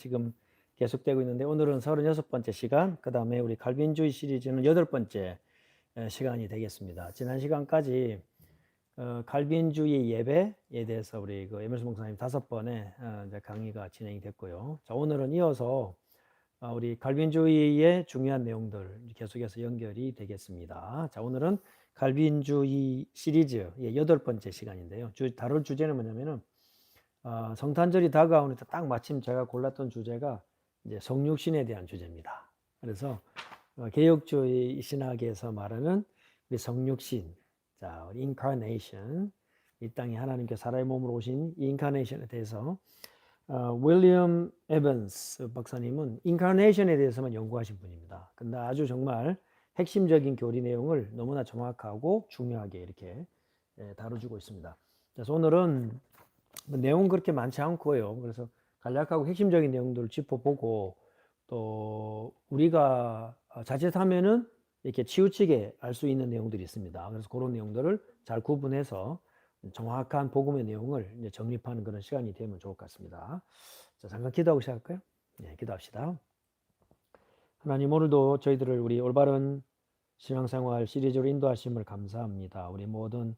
지금 계속되고 있는데 오늘은 36번째 시간, 그 다음에 우리 칼빈주의 시리즈는 8번째 시간이 되겠습니다. 지난 시간까지 칼빈주의 예배에 대해서 우리 그 에merson 목사님 5번의 이제 강의가 진행이 됐고요. 자, 오늘은 이어서 우리 칼빈주의의 중요한 내용들 계속해서 연결이 되겠습니다. 자, 오늘은 칼빈주의 시리즈의 8번째 시간인데요. 다룰 주제는 뭐냐면은 성탄절이 다가오는데 딱 마침 제가 골랐던 주제가 이제 성육신에 대한 주제입니다. 그래서 개혁주의 신학에서 말하는 우리 성육신, 자, 우리 incarnation, 이 땅에 하나님께서 사람의 몸으로 오신 이 incarnation에 대해서 윌리엄 에반스 박사님은 incarnation에 대해서만 연구하신 분입니다. 근데 아주 정말 핵심적인 교리 내용을 너무나 정확하고 중요하게 이렇게 다뤄주고 있습니다. 그래서 오늘은 내용 그렇게 많지 않고요. 그래서 간략하고 핵심적인 내용들을 짚어보고 또 우리가 자칫하면은 이렇게 치우치게 알 수 있는 내용들이 있습니다. 그래서 그런 내용들을 잘 구분해서 정확한 복음의 내용을 이제 정립하는 그런 시간이 되면 좋을 것 같습니다. 자, 잠깐 기도하고 시작할까요? 네, 기도합시다. 하나님, 오늘도 저희들을 우리 올바른 신앙생활 시리즈로 인도하심을 감사합니다. 우리 모든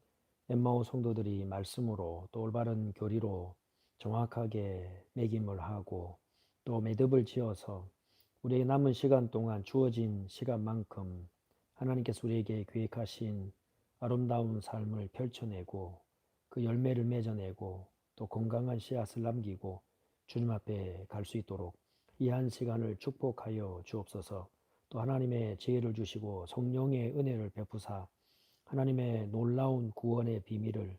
엠마오 성도들이 말씀으로 또 올바른 교리로 정확하게 매김을 하고 또 매듭을 지어서 우리의 남은 시간 동안 주어진 시간만큼 하나님께서 우리에게 계획하신 아름다운 삶을 펼쳐내고 그 열매를 맺어내고 또 건강한 씨앗을 남기고 주님 앞에 갈 수 있도록 이 한 시간을 축복하여 주옵소서. 또 하나님의 지혜를 주시고 성령의 은혜를 베푸사 하나님의 놀라운 구원의 비밀을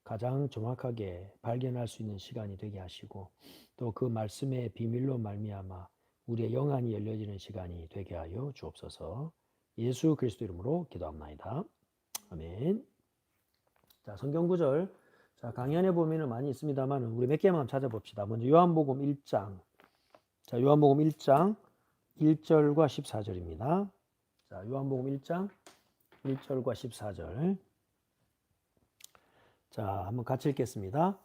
가장 정확하게 발견할 수 있는 시간이 되게 하시고 또 그 말씀의 비밀로 말미암아 우리의 영안이 열려지는 시간이 되게 하여 주옵소서. 예수 그리스도 이름으로 기도합나이다. 아멘. 자, 성경 구절. 자, 강연에 보면은 많이 있습니다만 우리 몇 개만 찾아봅시다. 먼저 요한복음 1장. 자, 요한복음 1장 1절과 14절입니다. 자, 요한복음 1장 1절과 14절. 자, 한번 같이 읽겠습니다.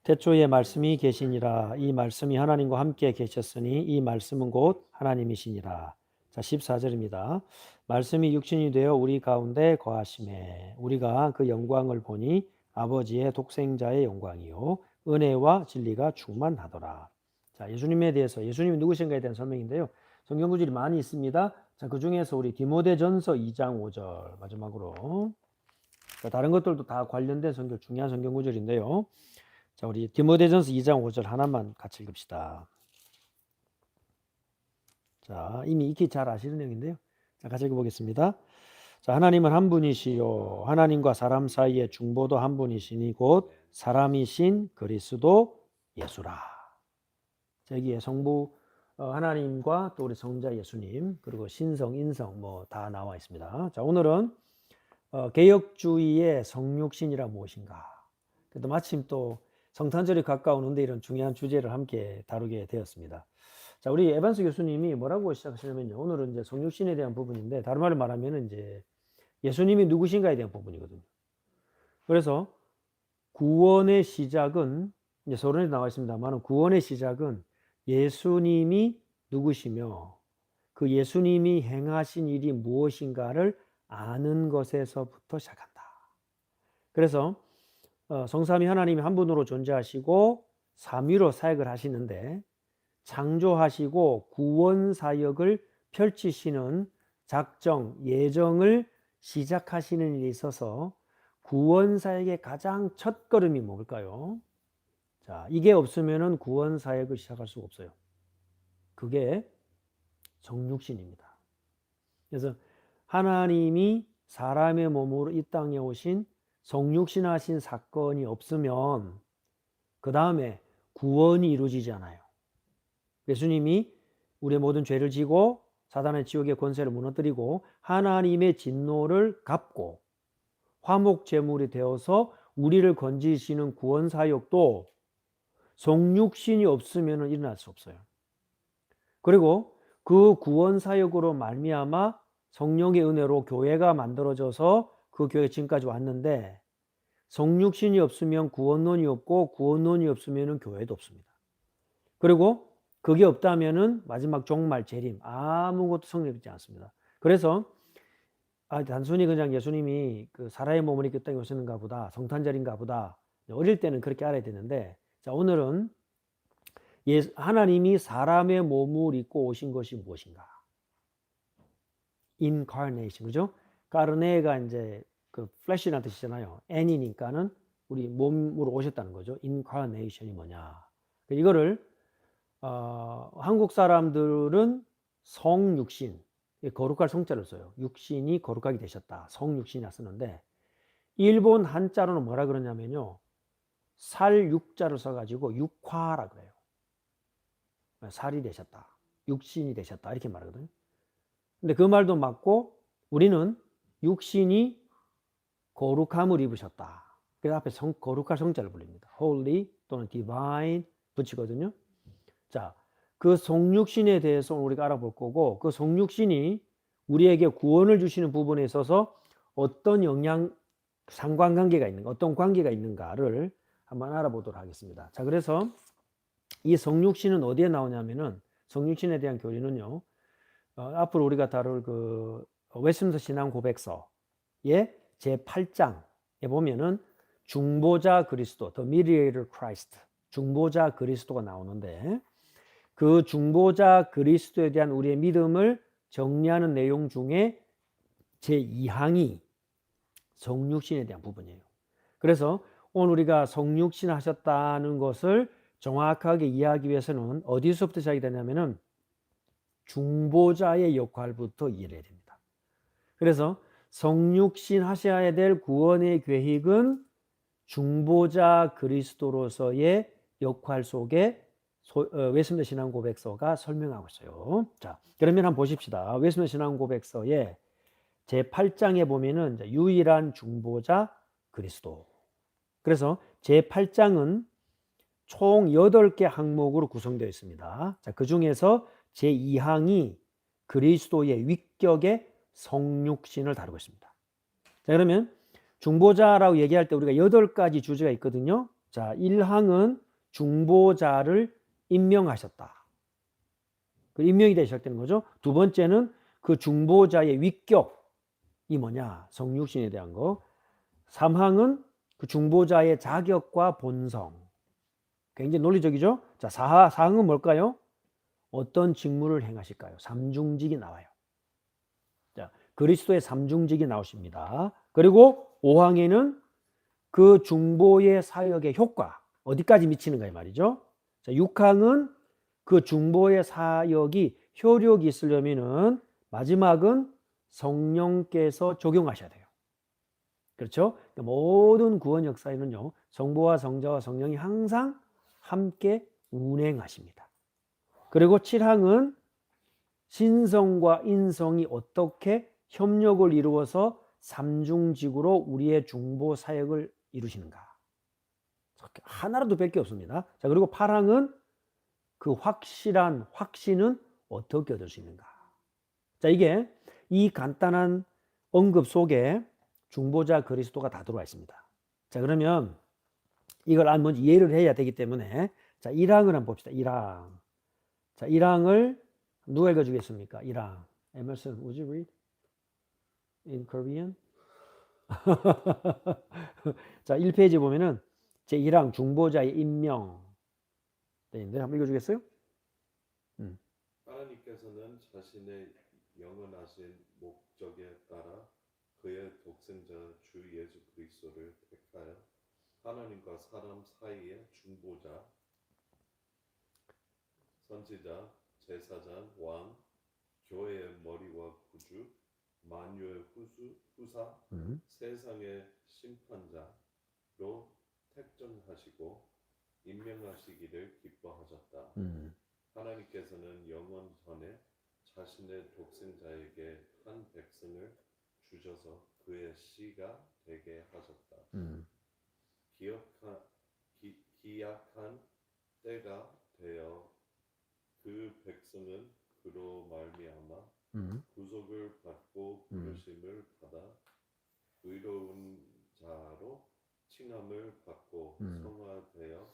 태초에 말씀이 계시니라. 이 말씀이 하나님과 함께 계셨으니 이 말씀은 곧 하나님이시니라. 자, 14절입니다. 말씀이 육신이 되어 우리 가운데 거하심에 우리가 그 영광을 보니 아버지의 독생자의 영광이요 은혜와 진리가 충만하더라. 자, 예수님에 대해서 예수님이 누구신가에 대한 설명인데요. 성경 구절이 많이 있습니다. 자, 그 중에서 우리 디모데전서 2장 5절 마지막으로. 자, 다른 것들도 다 관련된 성경 중요한 성경 구절인데요. 자, 우리 디모데전서 2장 5절 하나만 같이 읽읍시다. 자, 이미 익히 잘 아시는 내용인데요. 자, 같이 읽어보겠습니다. 자, 하나님은 한 분이시요 하나님과 사람 사이의 중보도 한 분이시니 곧 사람이신 그리스도 예수라. 자, 여기에 성부 하나님과 또 우리 성자 예수님 그리고 신성 인성 뭐 다 나와 있습니다. 자, 오늘은 개혁주의의 성육신이라 무엇인가. 그래도 마침 또 성탄절이 가까우는데 이런 중요한 주제를 함께 다루게 되었습니다. 자, 우리 에반스 교수님이 뭐라고 시작하시냐면요. 오늘은 이제 성육신에 대한 부분인데 다른 말로 말하면 이제 예수님이 누구신가에 대한 부분이거든요. 그래서 구원의 시작은 이제 서론에 나와 있습니다만 구원의 시작은 예수님이 누구시며 그 예수님이 행하신 일이 무엇인가를 아는 것에서부터 시작한다. 그래서 성삼위 하나님이 한 분으로 존재하시고 삼위로 사역을 하시는데 창조하시고 구원 사역을 펼치시는 작정, 예정을 시작하시는 일에 있어서 구원 사역의 가장 첫 걸음이 뭘까요? 자, 이게 없으면은 구원 사역을 시작할 수가 없어요. 그게 성육신입니다. 그래서 하나님이 사람의 몸으로 이 땅에 오신 성육신하신 사건이 없으면 그 다음에 구원이 이루어지지 않아요. 예수님이 우리의 모든 죄를 지고 사단의 지옥의 권세를 무너뜨리고 하나님의 진노를 갚고 화목제물이 되어서 우리를 건지시는 구원 사역도 성육신이 없으면 일어날 수 없어요. 그리고 그 구원 사역으로 말미암아 성령의 은혜로 교회가 만들어져서 그 교회 지금까지 왔는데 성육신이 없으면 구원론이 없고 구원론이 없으면 교회도 없습니다. 그리고 그게 없다면은 마지막 종말 재림 아무것도 성립되지 않습니다. 그래서 단순히 그냥 예수님이 그 사람의 몸을 입고 땅에 오시는가 보다, 성탄절인가 보다, 어릴 때는 그렇게 알아야 되는데, 자, 오늘은 하나님이 사람의 몸을 입고 오신 것이 무엇인가? incarnation, 그죠? 까르네가 이제 그 flesh라는 뜻이잖아요. n이니까는 우리 몸으로 오셨다는 거죠. incarnation이 뭐냐? 이거를 한국 사람들은 성육신, 거룩할 성자를 써요. 육신이 거룩하게 되셨다. 성육신이라 쓰는데 일본 한자로는 뭐라 그러냐면요. 살 육자를 써가지고 육화라 그래요. 살이 되셨다. 육신이 되셨다. 이렇게 말하거든요. 근데 그 말도 맞고 우리는 육신이 거룩함을 입으셨다. 그래서 앞에 거룩할 성자를 불립니다. holy 또는 divine 붙이거든요. 자, 그 성육신에 대해서 우리가 알아볼 거고 그 성육신이 우리에게 구원을 주시는 부분에 있어서 어떤 상관관계가 있는가, 어떤 관계가 있는가를 한번 알아보도록 하겠습니다. 자, 그래서 이 성육신은 어디에 나오냐면은 성육신에 대한 교리는요. 앞으로 우리가 다룰 그 웨스민스터 신앙 고백서의 제 8장에 보면은 중보자 그리스도, The Mediator Christ, 중보자 그리스도가 나오는데 그 중보자 그리스도에 대한 우리의 믿음을 정리하는 내용 중에 제 2항이 성육신에 대한 부분이에요. 그래서 오늘 우리가 성육신 하셨다는 것을 정확하게 이해하기 위해서는 어디서부터 시작이 되냐면은 중보자의 역할부터 이해를 해야 됩니다. 그래서 성육신 하셔야 될 구원의 계획은 중보자 그리스도로서의 역할 속에 웨스민스터 신앙 고백서가 설명하고 있어요. 자, 그러면 한번 보십시다. 웨스민스터 신앙 고백서의 제 8장에 보면은 유일한 중보자 그리스도. 그래서 제 8장은 총 8개 항목으로 구성되어 있습니다. 자, 그 중에서 제 2항이 그리스도의 위격의 성육신을 다루고 있습니다. 자, 그러면 중보자라고 얘기할 때 우리가 8가지 주제가 있거든요. 자, 1항은 중보자를 임명하셨다. 그 임명이 되셨다는 거죠. 두 번째는 그 중보자의 위격이 뭐냐? 성육신에 대한 거. 3항은 그 중보자의 자격과 본성. 굉장히 논리적이죠? 자, 4항은 뭘까요? 어떤 직무를 행하실까요? 삼중직이 나와요. 자, 그리스도의 삼중직이 나오십니다. 그리고 5항에는 그 중보의 사역의 효과, 어디까지 미치는가 이 말이죠. 자, 6항은 그 중보의 사역이 효력이 있으려면은 마지막은 성령께서 적용하셔야 돼요. 그렇죠? 모든 구원 역사에는요, 성부와 성자와 성령이 항상 함께 운행하십니다. 그리고 7항은 신성과 인성이 어떻게 협력을 이루어서 삼중직으로 우리의 중보 사역을 이루시는가. 하나라도 뺄 게 없습니다. 자, 그리고 8항은 그 확실한 확신은 어떻게 얻을 수 있는가. 자, 이게 이 간단한 언급 속에 중보자 그리스도가 다 들어와 있습니다. 자, 그러면 이걸 먼저 이해를 해야 되기 때문에 자, 1항을 한번 봅시다. 1항. 자, 1항을 누가 읽어주겠습니까? 1항. Emerson, would you read in Korean? 자, 1페이지 보면은 제 1항 중보자의 임명. 네, 한번 읽어주겠어요? 하나님께서는 자신의 영원하신 목적에 따라 그의 독생자 주 예수 그리스도를 택하여 하나님과 사람 사이의 중보자, 선지자, 제사장, 왕, 교회의 머리와 구주, 만유의 후사, 세상의 심판자로 택정하시고 임명하시기를 기뻐하셨다. 하나님께서는 영원 전에 자신의 독생자에게 한 백성을 주셔서 그의 씨가 되게 하셨다. 기약한 때가 되어 그 백성은 그로 말미암아 구속을 받고 부르심을 받아 의로운 자로 칭함을 받고 성화되어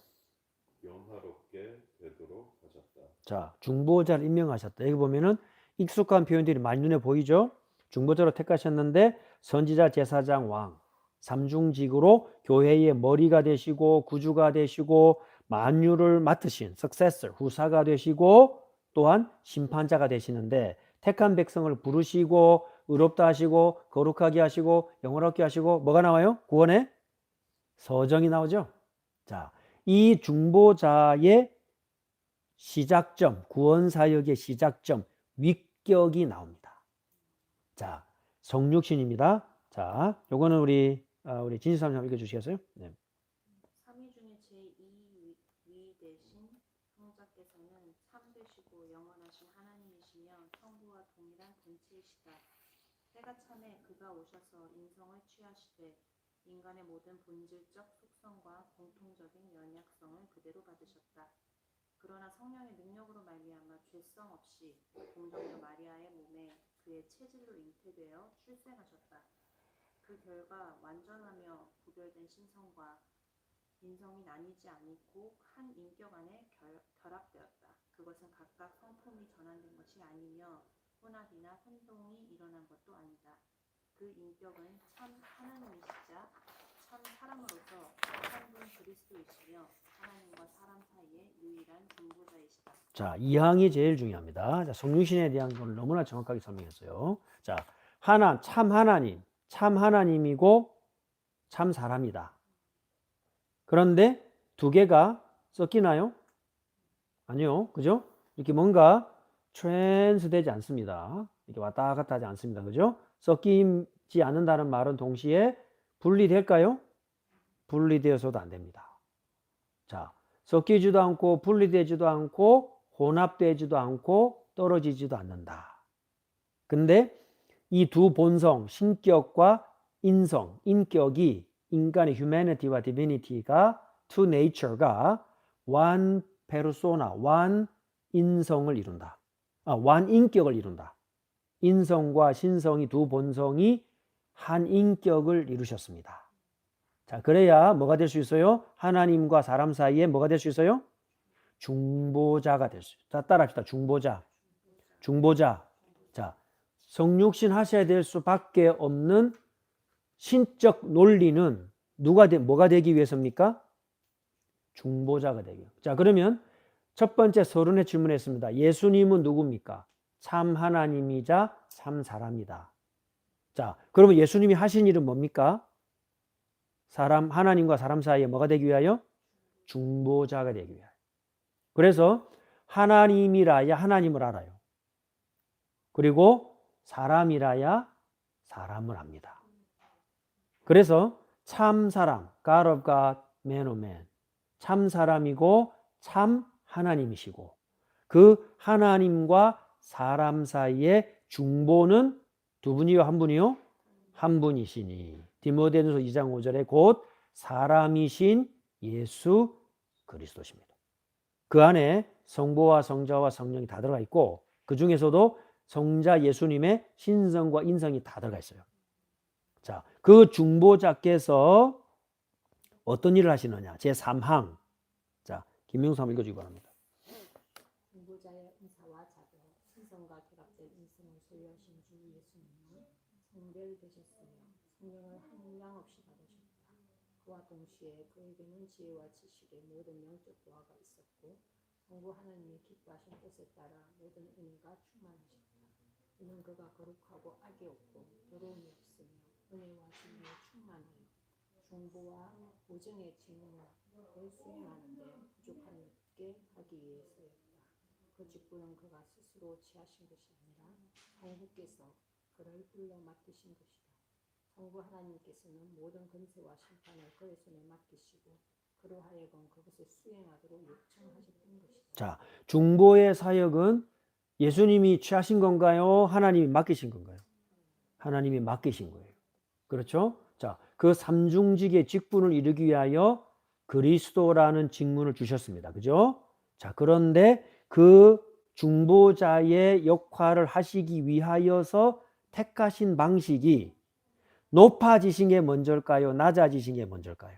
영화롭게 되도록 하셨다. 자, 중보자를 임명하셨다. 여기 보면은 익숙한 표현들이 많이 눈에 보이죠? 중보자로 택하셨는데 선지자, 제사장, 왕 삼중직으로 교회의 머리가 되시고 구주가 되시고 만유를 맡으신 successor, 후사가 되시고 또한 심판자가 되시는데 택한 백성을 부르시고 의롭다 하시고 거룩하게 하시고 영원롭게 하시고 뭐가 나와요? 구원의 서정이 나오죠. 자, 이 중보자의 시작점, 구원사역의 시작점, 위격이 나옵니다. 자, 성육신입니다. 자, 요거는 우리 진시사님 한번 읽어주시겠어요? 네. 삼위 중에 제2위 되신 성자께서는 참되시고 영원하신 하나님이시며 성부와 동일한 본체이시다. 때가 차매 그가 오셔서 인성을 취하시되 인간의 모든 본질적 속성과 공통적인 연약성을 그대로 받으셨다. 그러나 성령의 능력으로 말미암아 죄성 없이 동정녀 마리아의 몸에 그의 체질로 잉태되어 출생하셨다. 그 결과 완전하며 구별된 신성과 인성이 나뉘지 않고 한 인격 안에 결합되었다. 그것은 각각 성품이 전환된 것이 아니며 혼합이나 혼동이 일어난 것도 아니다. 그 인격은 참 하나님이시자 참 사람으로서 한 분 그리스도이시며 하나님과 사람 사이의 유일한 중보자이시다. 자, 이 항이 제일 중요합니다. 자, 성육신에 대한 걸 너무나 정확하게 설명했어요. 자, 참 하나님이고 참 사람이다. 그런데 두 개가 섞이나요? 아니요. 그죠? 이렇게 뭔가 트랜스되지 않습니다. 이렇게 왔다 갔다 하지 않습니다. 그죠? 섞이지 않는다는 말은 동시에 분리될까요? 분리되어서도 안 됩니다. 자, 섞이지도 않고 분리되지도 않고 혼합되지도 않고 떨어지지도 않는다. 근데 이 두 본성, 신격과 인성, 인격이 인간의 humanity와 divinity가 two nature가 one persona, one 인성을 이룬다. one 인격을 이룬다. 인성과 신성이 두 본성이 한 인격을 이루셨습니다. 자, 그래야 뭐가 될 수 있어요? 하나님과 사람 사이에 뭐가 될 수 있어요? 중보자가 될 수 있어요. 자, 따라합시다. 중보자. 자, 성육신 하셔야 될 수밖에 없는 신적 논리는 뭐가 되기 위해서입니까? 중보자가 되기 위해서. 자, 그러면 첫 번째 서론에 질문했습니다. 예수님은 누굽니까? 참 하나님이자 참 사람이다. 자, 그러면 예수님이 하신 일은 뭡니까? 하나님과 사람 사이에 뭐가 되기 위하여? 중보자가 되기 위하여. 그래서 하나님이라야 하나님을 알아요. 그리고 사람이라야 사람을 압니다. 그래서 참 사람, God of God, Man of Man. 참 사람이고 참 하나님이시고 그 하나님과 사람 사이의 중보는 두 분이요, 한 분이요? 한 분이시니. 디모데전서 2장 5절에 곧 사람이신 예수 그리스도십니다. 그 안에 성부와 성자와 성령이 다 들어가 있고 그 중에서도 성자 예수님의 신성과 인성이 다 들어가 있어요. 자, 그 중보자께서 어떤 일을 하시느냐? 제3항. 자, 김명수 한번 읽어주기 바랍니다. 중보자의 은사와 자비, 신성과 결합된 인성을 소유하신 주 예수님은 성결 되셨으며 성령을 한량 없이 받으셨다. 그와 동시에 그에게는 지혜와 지식의 모든 영적 보화가 있었고 성부 하나님이 기뻐하신 뜻에 따라 모든 은혜가 충만하셨다. 이는 그가 거룩하고 악이 없고 더러움이 없으며 은혜와 진리에 충만하여 중보와 보증의 직무를 수행하는 데 부족함이 없게 하기 위해서였다. 그 직분은 그가 스스로 취하신 것이 아니라 성부께서 그를 불러 맡기신 것이다. 성부 하나님께서는 모든 권세와 심판을 그의 손에 맡기시고 그로 하여금 그것을 수행하도록 요청하셨던 것이다. 자, 중보의 사역은 예수님이 취하신 건가요? 하나님이 맡기신 건가요? 하나님이 맡기신 거예요. 그렇죠? 자, 그 삼중직의 직분을 이루기 위하여 그리스도라는 직분을 주셨습니다. 그죠? 자, 그런데 그 중보자의 역할을 하시기 위하여서 택하신 방식이 높아지신 게 먼저일까요? 낮아지신 게 먼저일까요?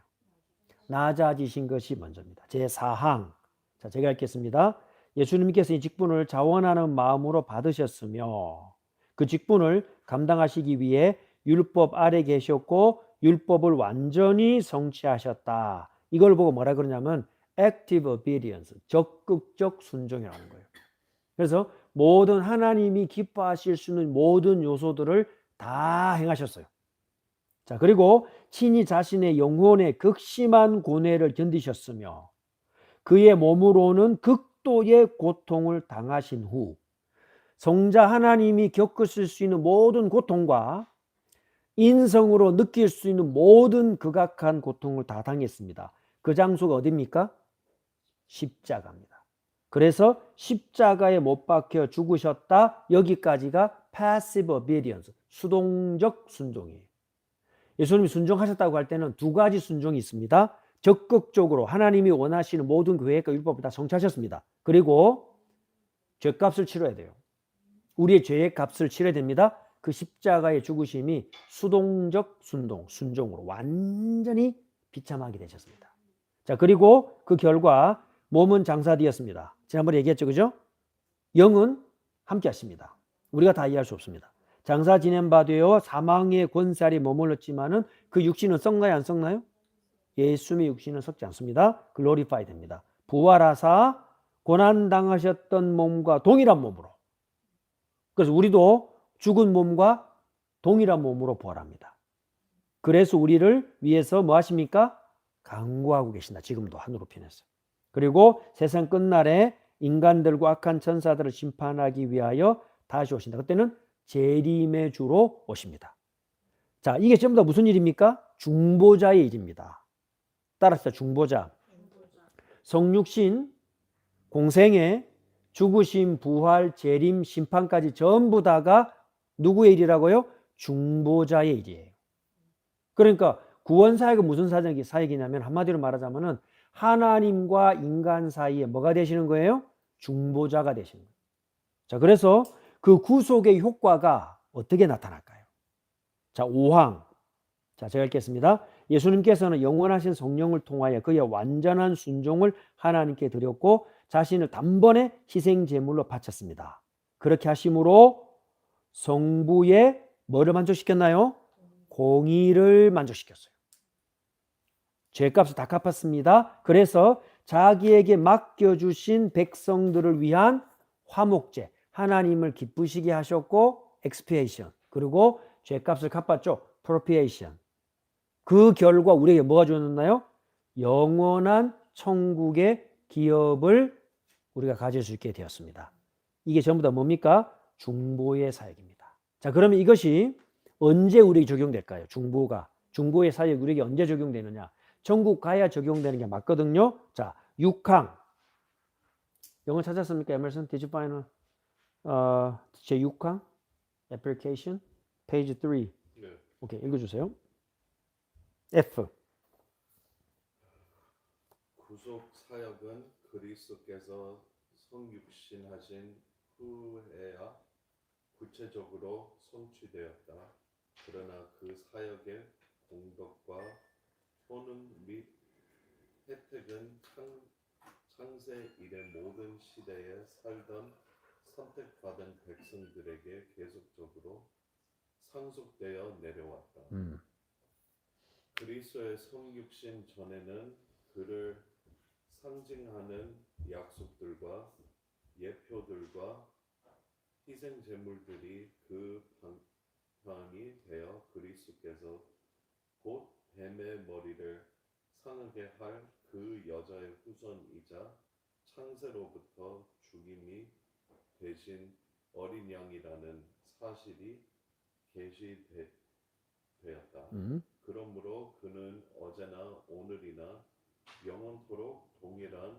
낮아지신 것이 먼저입니다. 제4항. 자, 제가 읽겠습니다. 예수님께서 이 직분을 자원하는 마음으로 받으셨으며 그 직분을 감당하시기 위해 율법 아래 계셨고 율법을 완전히 성취하셨다. 이걸 보고 뭐라 그러냐면 active obedience, 적극적 순종이라는 거예요. 그래서 모든 하나님이 기뻐하실 수 있는 모든 요소들을 다 행하셨어요. 자, 그리고 친히 자신의 영혼의 극심한 고뇌를 견디셨으며 그의 몸으로는 극도의 고통을 당하신 후 성자 하나님이 겪으실 수 있는 모든 고통과 인성으로 느낄 수 있는 모든 극악한 고통을 다 당했습니다. 그 장소가 어디입니까? 십자가입니다. 그래서 십자가에 못 박혀 죽으셨다. 여기까지가 passive obedience, 수동적 순종이에요. 예수님이 순종하셨다고 할 때는 두 가지 순종이 있습니다. 적극적으로 하나님이 원하시는 모든 계획과 율법을 다 성취하셨습니다. 그리고 죄값을 치러야 돼요. 우리의 죄의 값을 치러야 됩니다. 그 십자가의 죽으심이 수동적 순종으로 완전히 비참하게 되셨습니다. 자, 그리고 그 결과 몸은 장사되었습니다. 지난번에 얘기했죠, 그죠? 영은 함께 하십니다. 우리가 다 이해할 수 없습니다. 장사 지낸 바 되어 사망의 권세아래 머물렀지만은 그 육신은 썩나요, 안 썩나요? 예수님의 육신은 썩지 않습니다. 글로리파이 됩니다. 부활하사 고난 당하셨던 몸과 동일한 몸으로. 그래서 우리도 죽은 몸과 동일한 몸으로 부활합니다. 그래서 우리를 위해서 뭐 하십니까? 간구하고 계신다. 지금도 하늘로 편했어요. 그리고 세상 끝날에 인간들과 악한 천사들을 심판하기 위하여 다시 오신다. 그때는 재림의 주로 오십니다. 자, 이게 전부 다 무슨 일입니까? 중보자의 일입니다. 따라서 중보자. 성육신, 공생애, 죽으심, 부활, 재림, 심판까지 전부 다가 누구의 일이라고요? 중보자의 일이에요. 그러니까 구원 사역은 무슨 사역이냐면 한마디로 말하자면은 하나님과 인간 사이에 뭐가 되시는 거예요? 중보자가 되시는 거예요. 자, 그래서 그 구속의 효과가 어떻게 나타날까요? 자, 5항. 자, 제가 읽겠습니다. 예수님께서는 영원하신 성령을 통하여 그의 완전한 순종을 하나님께 드렸고 자신을 단번에 희생 제물로 바쳤습니다. 그렇게 하심으로 성부의 뭐를 만족시켰나요? 공의를 만족시켰어요. 죄값을 다 갚았습니다. 그래서 자기에게 맡겨주신 백성들을 위한 화목제, 하나님을 기쁘시게 하셨고 expiation, 그리고 죄값을 갚았죠. propitiation. 그 결과 우리에게 뭐가 주어졌나요? 영원한 천국의 기업을 우리가 가질 수 있게 되었습니다. 이게 전부 다 뭡니까? 중보의 사역입니다. 자, 그러면 이것이 언제 우리에게 적용될까요? 중보의 사역이 우리에게 언제 적용되느냐? 천국 가야 적용되는 게 맞거든요. 자, 6항. 영어 찾았습니까? 에merson, did you find 제 6항? application, page 3. 네. 오케이, 읽어주세요. F. 구속 사역은 그리스도께서 성육신하신 후에야 구체적으로 성취되었다. 그러나 그 사역의 공덕과 효능 및 혜택은 창세 이래 모든 시대에 살던 선택받은 백성들에게 계속적으로 상속되어 내려왔다. 그리스도의 성육신 전에는 그를 상징하는 약속들과 예표들과 희생 제물들이 그 방편이 되어 그리스도께서 곧 뱀의 머리를 상하게 할 그 여자의 후손이자 창세로부터 죽임이 대신 어린 양이라는 사실이 계시되었다. 그러므로 그는 어제나 오늘이나 영원토록 동일한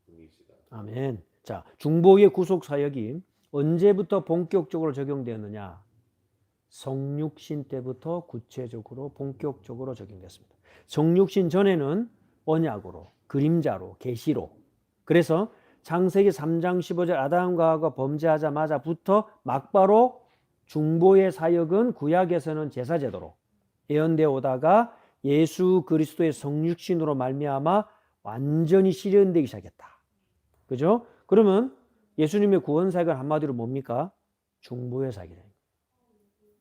분이시다. 아멘. 자, 중보의 구속 사역이 언제부터 본격적으로 적용되었느냐? 성육신 때부터 구체적으로 본격적으로 적용됐습니다. 성육신 전에는 언약으로, 그림자로, 계시로. 그래서 창세기 3장 15절 아담과 하와가 범죄하자마자부터 막바로 중보의 사역은 구약에서는 제사제도로 예언되어 오다가 예수 그리스도의 성육신으로 말미암아 완전히 실현되기 시작했다. 그죠? 그러면 예수님의 구원 사역은 한마디로 뭡니까? 중보의 사역이 됩니다.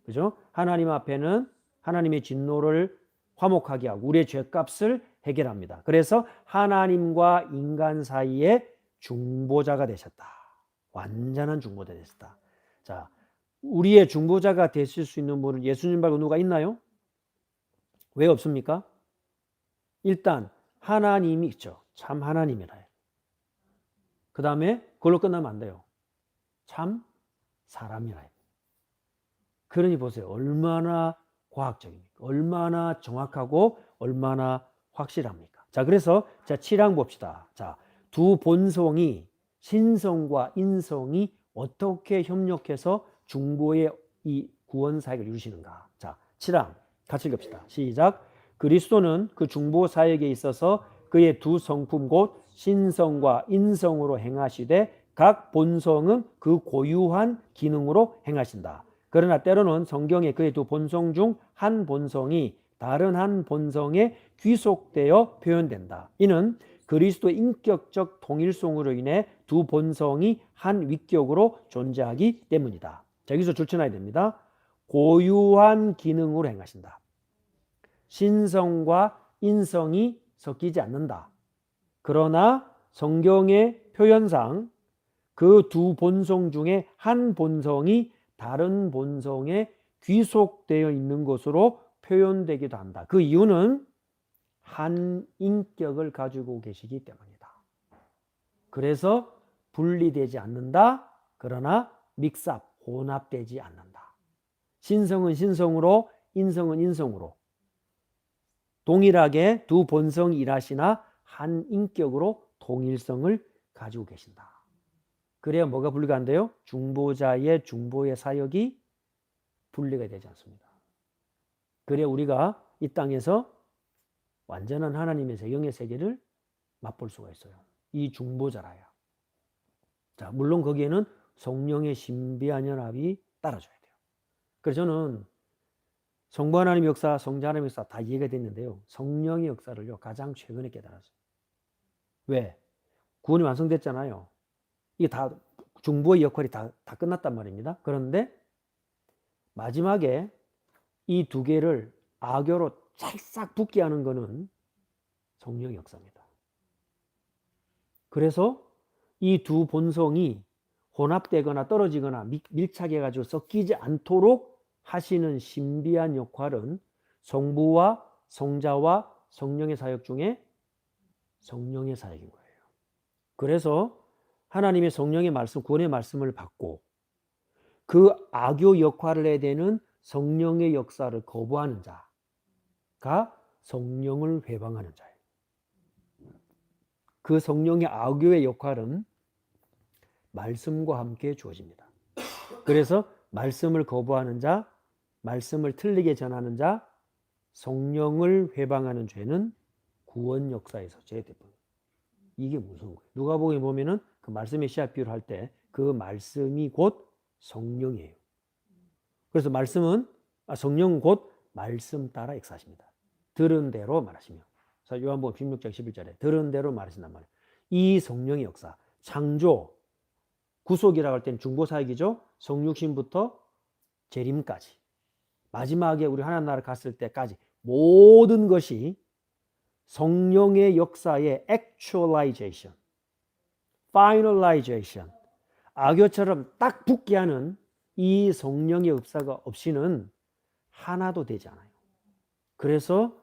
그죠? 하나님 앞에는 하나님의 진노를 화목하게 하고 우리의 죄값을 해결합니다. 그래서 하나님과 인간 사이에 중보자가 되셨다. 완전한 중보자 되셨다. 자, 우리의 중보자가 되실 수 있는 분은 예수님 말고 누가 있나요? 왜 없습니까? 일단 하나님이 있죠. 참 하나님이라. 그 다음에 그걸로 끝나면 안 돼요. 참 사람이라. 그러니 보세요. 얼마나 과학적입니까? 얼마나 정확하고 얼마나 확실합니까? 자, 그래서 자, 7항 봅시다. 자, 두 본성이 신성과 인성이 어떻게 협력해서 중보의 이 구원 사역을 이루시는가? 자, 7항 같이 읽읍시다. 시작. 그리스도는 그 중보 사역에 있어서 그의 두 성품 곧 신성과 인성으로 행하시되 각 본성은 그 고유한 기능으로 행하신다. 그러나 때로는 성경에 그의 두 본성 중 한 본성이 다른 한 본성에 귀속되어 표현된다. 이는 그리스도의 인격적 통일성으로 인해 두 본성이 한 위격으로 존재하기 때문이다. 자, 여기서 줄쳐놔야 됩니다. 고유한 기능으로 행하신다. 신성과 인성이 섞이지 않는다. 그러나 성경의 표현상 그 두 본성 중에 한 본성이 다른 본성에 귀속되어 있는 것으로 표현되기도 한다. 그 이유는 한 인격을 가지고 계시기 때문이다. 그래서 분리되지 않는다. 그러나 믹스업, 혼합되지 않는다. 신성은 신성으로, 인성은 인성으로 동일하게 두 본성이 일하시나 한 인격으로 통일성을 가지고 계신다. 그래야 뭐가 분리가 안 돼요? 중보자의 중보의 사역이 분리가 되지 않습니다. 그래야 우리가 이 땅에서 완전한 하나님의 영의 세계를 맛볼 수가 있어요. 이 중보자라야. 자, 물론 거기에는 성령의 신비한 연합이 따라줘야 돼요. 그래서 저는 성부 하나님의 역사, 성자 하나님의 역사 다 이해가 됐는데요. 성령의 역사를요 가장 최근에 깨달았어요. 왜? 구원이 완성됐잖아요. 이게 다 중보의 역할이 다 끝났단 말입니다. 그런데 마지막에 이 두 개를 악교로 찰싹 붙게 하는 것은 성령의 역사입니다. 그래서 이 두 본성이 혼합되거나 떨어지거나 밀착해가지고 섞이지 않도록 하시는 신비한 역할은 성부와 성자와 성령의 사역 중에 성령의 사역인 거예요. 그래서 하나님의 성령의 말씀, 구원의 말씀을 받고 그 악교 역할을 해야 되는 성령의 역사를 거부하는 자가 성령을 회방하는 자예요. 그 성령의 악교의 역할은 말씀과 함께 주어집니다. 그래서 말씀을 거부하는 자, 말씀을 틀리게 전하는 자, 성령을 회방하는 죄는 구원 역사에서 제대로. 이게 무서운 거예요. 누가복음에 보면은 그 말씀의 씨앗 비유를 할 때 그 말씀이 곧 성령이에요. 그래서 성령은 곧 말씀 따라 역사하십니다. 들은 대로 말하시며. 요한복음 16장 11절에 들은 대로 말하신단 말이에요. 이 성령의 역사, 창조, 구속이라고 할 때는 중보사역이죠. 성육신부터 재림까지. 마지막에 우리 하나님 나라 갔을 때까지 모든 것이 성령의 역사의 actualization, finalization, 악교처럼 딱 붙게 하는 이 성령의 역사가 없이는 하나도 되지 않아요. 그래서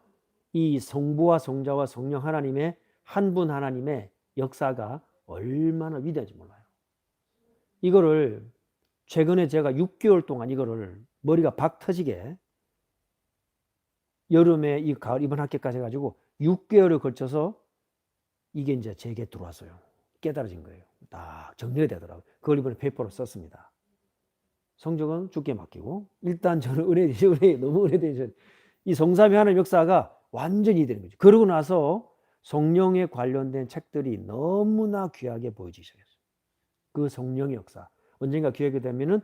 이 성부와 성자와 성령 하나님의 한 분 하나님의 역사가 얼마나 위대한지 몰라요. 이거를 최근에 제가 6개월 동안 이거를 머리가 박 터지게 여름에 이 가을 이번 학기까지 해가지고 6개월을 걸쳐서 이게 이제 제게 들어왔어요. 깨달아진 거예요. 딱 정리가 되더라고요. 그걸 이번에 페이퍼로 썼습니다. 성적은 주께 맡기고 일단 저는 너무 은혜되죠. 이 성삼위 하나님 역사가 완전히 되는 거죠. 그러고 나서 성령에 관련된 책들이 너무나 귀하게 보여지기 시작했어요. 그 성령의 역사. 언젠가 기회가 되면은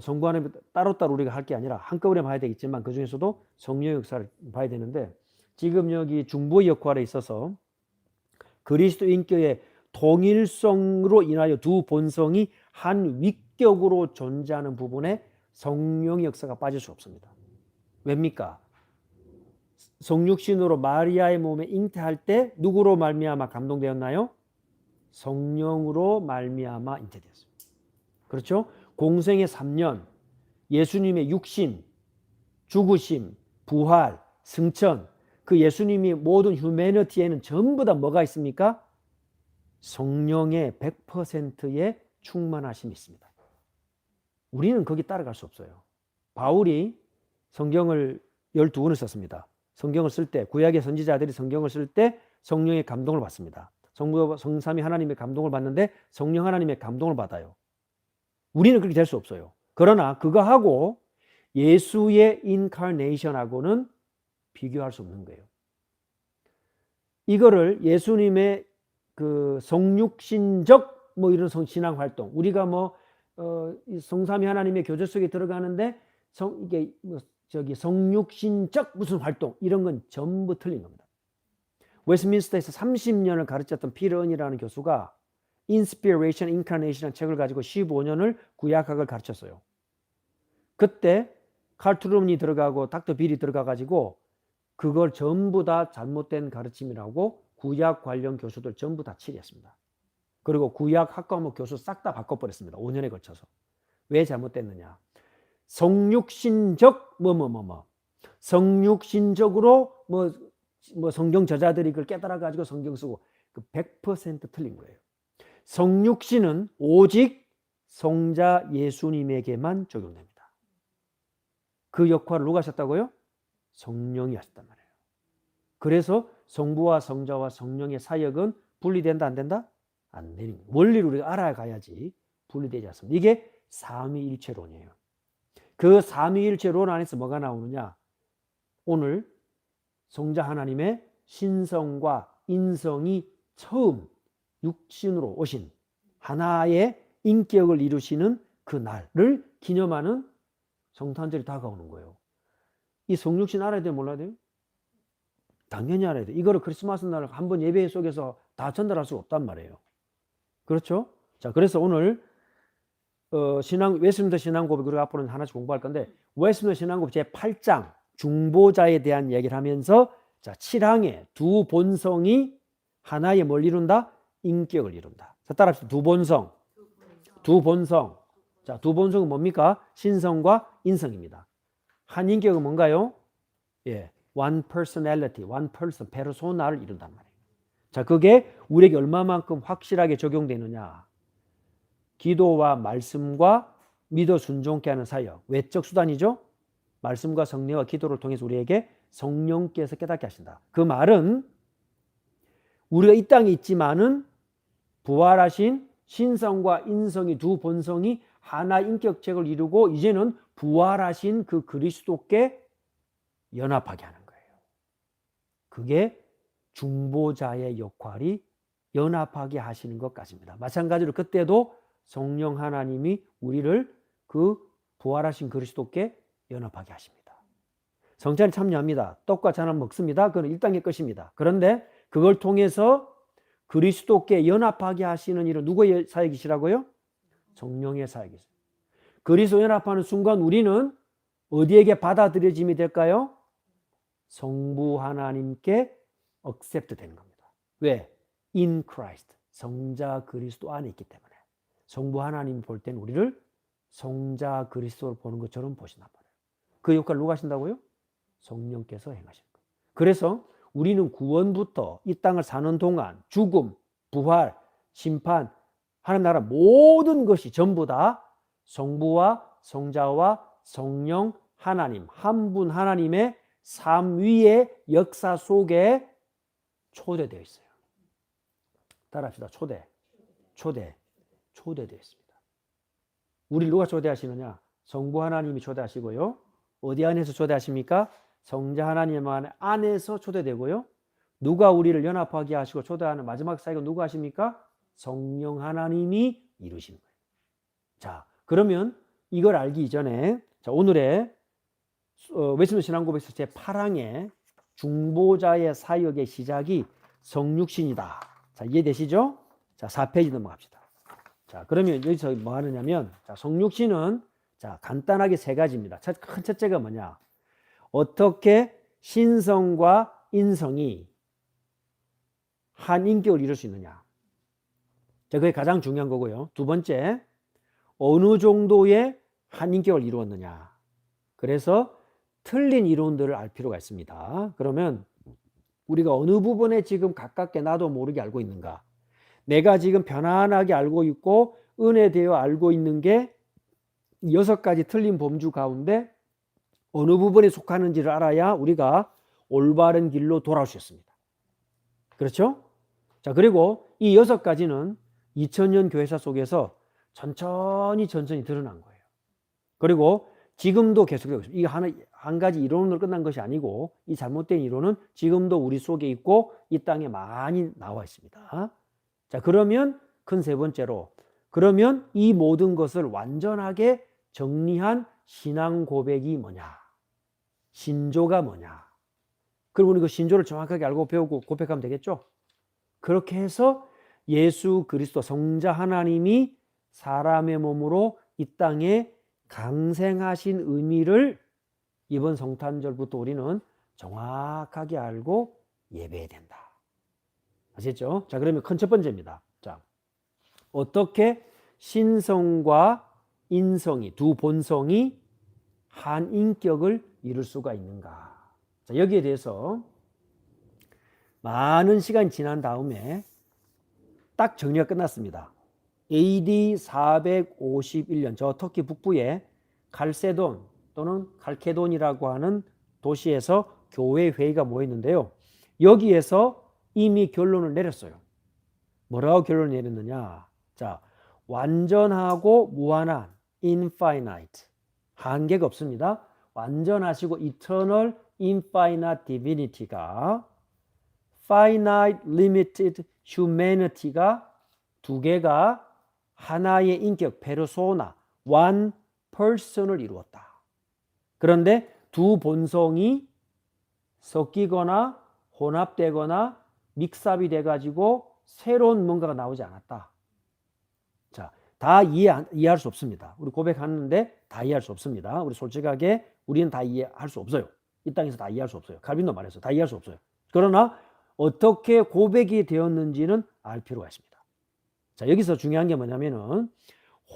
성부 하나님 따로따로 우리가 할 게 아니라 한꺼번에 봐야 되겠지만 그 중에서도 성령의 역사를 봐야 되는데 지금 여기 중보의 역할에 있어서 그리스도 인격의 통일성으로 인하여 두 본성이 한 위격으로 존재하는 부분에 성령의 역사가 빠질 수 없습니다. 왜입니까? 성육신으로 마리아의 몸에 잉태할 때 누구로 말미암아 감동되었나요? 성령으로 말미암아 잉태되었습니다. 그렇죠? 공생의 3년, 예수님의 육신, 죽으심, 부활, 승천, 그 예수님이 모든 휴머니티에는 전부 다 뭐가 있습니까? 성령의 100%의 충만하심이 있습니다. 우리는 거기 따라갈 수 없어요. 바울이 성경을 12권을 썼습니다. 성경을 쓸 때, 구약의 선지자들이 성경을 쓸 때 성령의 감동을 받습니다. 성삼위 하나님의 감동을 받는데 성령 하나님의 감동을 받아요. 우리는 그렇게 될 수 없어요. 그러나 그거하고 예수의 인카네이션하고는 비교할 수 없는 거예요. 이거를 예수님의 그 성육신적 뭐 이런 신앙 활동, 우리가 뭐 성삼위 하나님의 교제 속에 들어가는데 이게 성육신적 무슨 활동 이런 건 전부 틀린 겁니다. 웨스트민스터에서 30년을 가르쳤던 피런이라는 교수가 Inspiration, Incarnation이라는 책을 가지고 15년을 구약학을 가르쳤어요. 그때 칼 트루먼이 들어가고 닥터 빌이 들어가 가지고 그걸 전부 다 잘못된 가르침이라고 구약 관련 교수들 전부 다 처리했습니다. 그리고 구약 학과목 교수 싹 다 바꿔버렸습니다. 5년에 걸쳐서. 왜 잘못됐느냐? 성육신적 성육신적으로 뭐 성경 저자들이 그걸 깨달아 가지고 성경 쓰고 그 100% 틀린 거예요. 성육신은 오직 성자 예수님에게만 적용됩니다. 그 역할을 누가 하셨다고요? 성령이 하셨단 말이에요. 그래서 성부와 성자와 성령의 사역은 분리된다 안 된다? 안 되는 거예요. 원리를 우리가 알아가야지 분리되지 않습니다. 이게 삼위일체론이에요. 그 삼위일체론 안에서 뭐가 나오느냐? 오늘 성자 하나님의 신성과 인성이 처음 육신으로 오신 하나의 인격을 이루시는 그 날을 기념하는 성탄절이 다가오는 거예요. 이 성육신 알아야 돼요? 몰라야 돼요? 당연히 알아야 돼요. 이거를 크리스마스 날 한번 예배 속에서 다 전달할 수 없단 말이에요. 그렇죠? 자, 그래서 오늘 웨스민스터 신앙고백 우리가 앞으로는 하나씩 공부할 건데 웨스민스터 신앙고백 제8장 중보자에 대한 얘기를 하면서 자, 7항에 두 본성이 하나의 뭘 이룬다? 인격을 이룬다. 자, 따라합시다. 두 본성. 자, 두 본성은 뭡니까? 신성과 인성입니다. 한 인격은 뭔가요? 예, one personality, one person, 페르소나를 이룬단 말이에요. 자, 그게 우리에게 얼마만큼 확실하게 적용되느냐? 기도와 말씀과 믿어 순종케 하는 사역, 외적 수단이죠? 말씀과 성례와 기도를 통해서 우리에게 성령께서 깨닫게 하신다. 그 말은 우리가 이 땅에 있지만은 부활하신 신성과 인성이 두 본성이 하나 인격체를 이루고 이제는 부활하신 그 그리스도께 연합하게 하는 거예요. 그게 중보자의 역할이 연합하게 하시는 것까지입니다. 마찬가지로 그때도 성령 하나님이 우리를 그 부활하신 그리스도께 연합하게 하십니다. 성찬에 참여합니다. 떡과 잔을 먹습니다. 그건 1단계 것입니다. 그런데 그걸 통해서 그리스도께 연합하게 하시는 일은 누구의 사역이시라고요? 성령의 사역이세요. 그리스도 연합하는 순간 우리는 어디에게 받아들여짐이 될까요? 성부 하나님께 accept 되는 겁니다. 왜? In Christ. 성자 그리스도 안에 있기 때문에. 성부 하나님이 볼 때는 우리를 성자 그리스도를 보는 것처럼 보신단 말이에요. 그 역할을 누가 하신다고요? 성령께서 행하시는 거예요. 그래서 우리는 구원부터 이 땅을 사는 동안 죽음, 부활, 심판, 하나님 나라 모든 것이 전부 다 성부와 성자와 성령 하나님, 한 분 하나님의 삼위의 역사 속에 초대되어 있어요. 따라합시다. 초대되어 있습니다. 우리를 누가 초대하시느냐? 성부 하나님이 초대하시고요. 어디 안에서 초대하십니까? 성자 하나님 안에서 초대되고요. 누가 우리를 연합하게 하시고 초대하는 마지막 사역은 누가 하십니까? 성령 하나님이 이루시는 거예요. 자, 그러면 이걸 알기 이전에 자, 오늘의 웨스민스터 신앙고백서 제8항의 중보자의 사역의 시작이 성육신이다. 자, 이해되시죠? 자, 4페이지 넘어갑시다. 자, 그러면 여기서 뭐 하느냐면, 자, 성육신은 자, 간단하게 세 가지입니다. 큰 첫째가 뭐냐? 어떻게 신성과 인성이 한 인격을 이룰 수 있느냐? 자, 그게 가장 중요한 거고요. 두 번째, 어느 정도의 한 인격을 이루었느냐? 그래서 틀린 이론들을 알 필요가 있습니다. 그러면 우리가 어느 부분에 지금 가깝게 나도 모르게 알고 있는가? 내가 지금 편안하게 알고 있고 은혜되어 알고 있는 게 6가지 틀린 범주 가운데 어느 부분에 속하는지를 알아야 우리가 올바른 길로 돌아올 수 있습니다. 그렇죠? 자, 그리고 이 6가지는 2000년 교회사 속에서 천천히 드러난 거예요. 그리고 지금도 계속되고 있습니다. 이게 한 가지 이론으로 끝난 것이 아니고 이 잘못된 이론은 지금도 우리 속에 있고 이 땅에 많이 나와 있습니다. 자, 그러면 큰 세 번째로, 그러면 이 모든 것을 완전하게 정리한 신앙 고백이 뭐냐? 신조가 뭐냐? 그리고 우리 그 신조를 정확하게 알고 배우고 고백하면 되겠죠? 그렇게 해서 예수 그리스도 성자 하나님이 사람의 몸으로 이 땅에 강생하신 의미를 이번 성탄절부터 우리는 정확하게 알고 예배해야 된다. 아시겠죠? 자, 그러면 큰 첫 번째입니다. 자, 어떻게 신성과 인성이, 두 본성이 한 인격을 이룰 수가 있는가? 자, 여기에 대해서 많은 시간이 지난 다음에 딱 정리가 끝났습니다. AD 451년 저 터키 북부의 칼세돈 또는 칼케돈이라고 하는 도시에서 교회 회의가 모였는데요. 여기에서 이미 결론을 내렸어요. 뭐라고 결론을 내렸느냐? 자, 완전하고 무한한 infinite, 한계가 없습니다. 완전하시고 eternal infinite divinity가 finite limited humanity가 두 개가 하나의 인격, 페르소나, one person을 이루었다. 그런데 두 본성이 섞이거나 혼합되거나 믹스업이 돼가지고 새로운 뭔가가 나오지 않았다. 자, 다 이해할 수 없습니다. 우리 고백하는데 다 이해할 수 없습니다. 우리 솔직하게 우리는 다 이해할 수 없어요. 이 땅에서 다 이해할 수 없어요. 칼빈도 말했어요. 다 이해할 수 없어요. 그러나 어떻게 고백이 되었는지는 알 필요가 있습니다. 자, 여기서 중요한 게 뭐냐면은